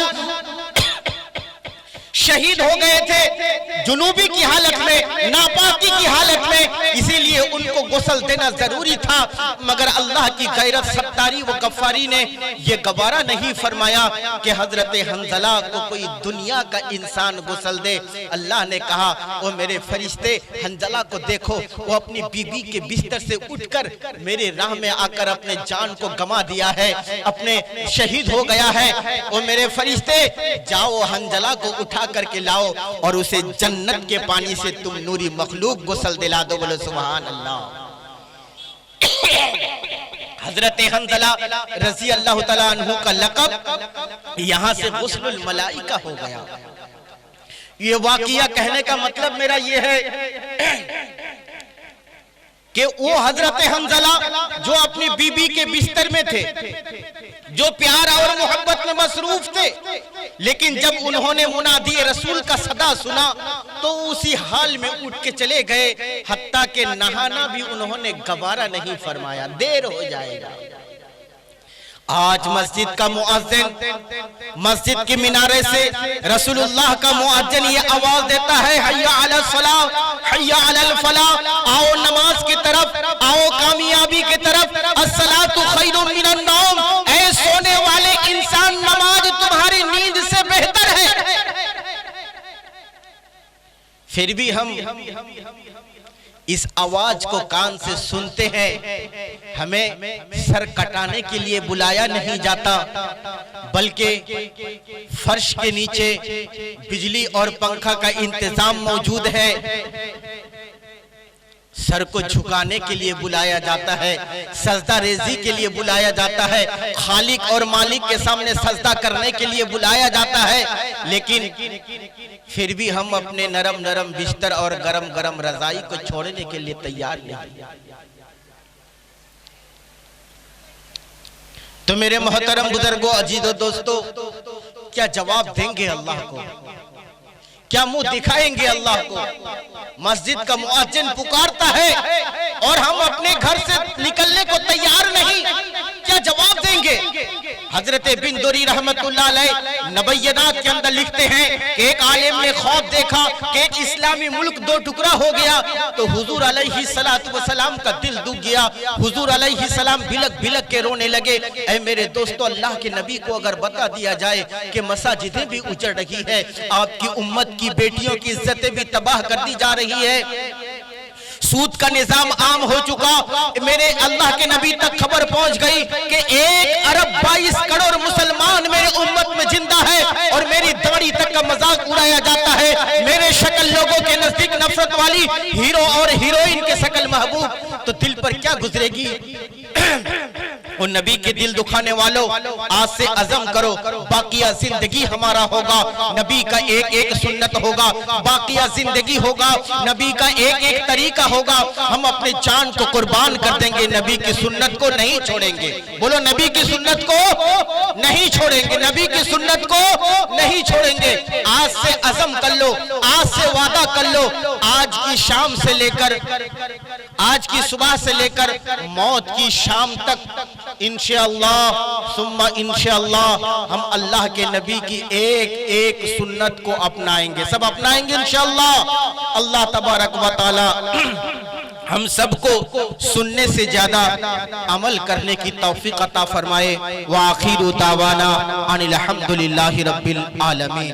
शहीद हो गए थे जुनूबी की हालत में, नापाकी की हालत में, इसीलिए उनको गुस्ल देना जरूरी था, मगर अल्लाह की गैरत सत्तारी व गफ्फारी ने यह गवारा नहीं फरमाया कि हजरत हंज़ला को कोई दुनिया का इंसान गुस्ल दे। अल्लाह ने कहा, वो मेरे फरिश्ते हंज़ला को देखो, वो अपनी बीबी के बिस्तर से उठकर मेरे राह में आकर अपने जान को गंवा दिया है, अपने शहीद हो गया है। वो मेरे फरिश्ते जाओ हंज़ला को उठा करके लाओ और उसे जन्नत के पानी से तुम नूरी मखलूक गुस्ल दिला दो। बोलो सुभान अल्लाह। हजरत हंज़ला रज़ी अल्लाह ताला अन्हु का लक़ब यहां से गुस्लुल मलाइका हो गया। ये वाक़िया कहने का मतलब मेरा ये है कि वो हजरत हंज़ला जो अपनी बीबी के बिस्तर में थे, जो प्यार और मोहब्बत में मसरूफ थे, लेकिन जब उन्होंने मुनादी रसूल का सदा सुना तो उसी हाल में उठ के चले गए, हत्ता के नहाना भी उन्होंने गवारा नहीं फरमाया, देर हो जाएगा। आज मस्जिद का मुअज्जिन मस्जिद के मिनारे से रसूलुल्लाह का मुअज्जिन ये आवाज देता है, हय्या अला सलाह हय्या अलल फलाह, आओ नमाज की तरफ, आओ कामयाबी की तरफ, अस्सलातु खैरुम मिनन नौम, ऐ सोने वाले इंसान नमाज तुम्हारी नींद से बेहतर है। फिर भी हम इस आवाज को कान से सुनते हैं, हमें सर कटाने के लिए बुलाया नहीं जाता, बल्कि फर्श के नीचे बिजली और पंखा का इंतजाम मौजूद है, सर को झुकाने के लिए बुलाया जाता है, सजदा रेजी के लिए बुलाया जाता है, खालिक और मालिक के सामने सजदा करने के लिए बुलाया जाता है, लेकिन फिर भी हम अपने नरम नरम बिस्तर और गरम गरम रजाई को छोड़ने के लिए तैयार नहीं। तो मेरे मोहतरम बुजुर्गों, अजीजों, दोस्तों, क्या जवाब देंगे अल्लाह को? क्या मुंह दिखाएंगे अल्लाह को? मस्जिद का मुअज्जिन पुकारता है और हम अपने घर से निकलने को तैयार नहीं, क्या जवाब देंगे? हजरत बिन दुरी रहमतुल्लाह अलैह नबय्यनात के अंदर लिखते हैं कि एक आलिम ने ख्वाब देखा कि एक इस्लामी मुल्क दो टुकड़ा हो गया, तो हुजूर अलैहिस्सलातु वस्सलाम का दिल दुख गया, हुजूर अलैहिस्सलाम बिलक बिलक के रोने लगे। ऐ मेरे दोस्तों, अल्लाह के नबी को अगर बता दिया जाए कि मसाजिदें भी उजड़ रही है, आपकी उम्मत की बेटियों की इज्जतें भी तबाह कर दी जा रही है, सूद का निजाम आम हो चुका, मेरे अल्लाह के नबी तक खबर पहुंच गई कि 1 अरब 22 करोड़ मुसलमान मेरे उम्मत में जिंदा है और मेरी दाढ़ी तक का मजाक उड़ाया जाता है, मेरे शक्ल लोगों के नजदीक नफरत वाली, हीरो और हीरोइन के शक्ल महबूब, तो दिल पर क्या गुजरेगी? उन नबी के दिल दुखाने वालों, आज से अज़म करो, बाकिया जिंदगी हमारा होगा, नबी का एक एक सुन्नत होगा, बाकिया जिंदगी होगा, नबी का एक एक तरीका होगा, हम अपने जान को कुर्बान कर देंगे, नबी की सुन्नत को नहीं छोड़ेंगे। बोलो, नबी की सुन्नत को नहीं छोड़ेंगे, नबी की सुन्नत को नहीं छोड़ेंगे। आज से अज़म कर लो, आज से वादा कर लो, आज की शाम से लेकर, आज की सुबह से लेकर मौत की शाम तक इंशाअल्लाह सुम्मा इंशाअल्लाह हम अल्लाह के नबी की एक एक सुन्नत को अपनाएंगे, सब अपनाएंगे इंशाअल्लाह। अल्लाह तबारक व तआला हम सबको सुनने से ज्यादा अमल करने की तौफीक अता फरमाए। व आखिरु दावाना अनिल हम्दुलिल्लाहि रब्बिल आलमीन।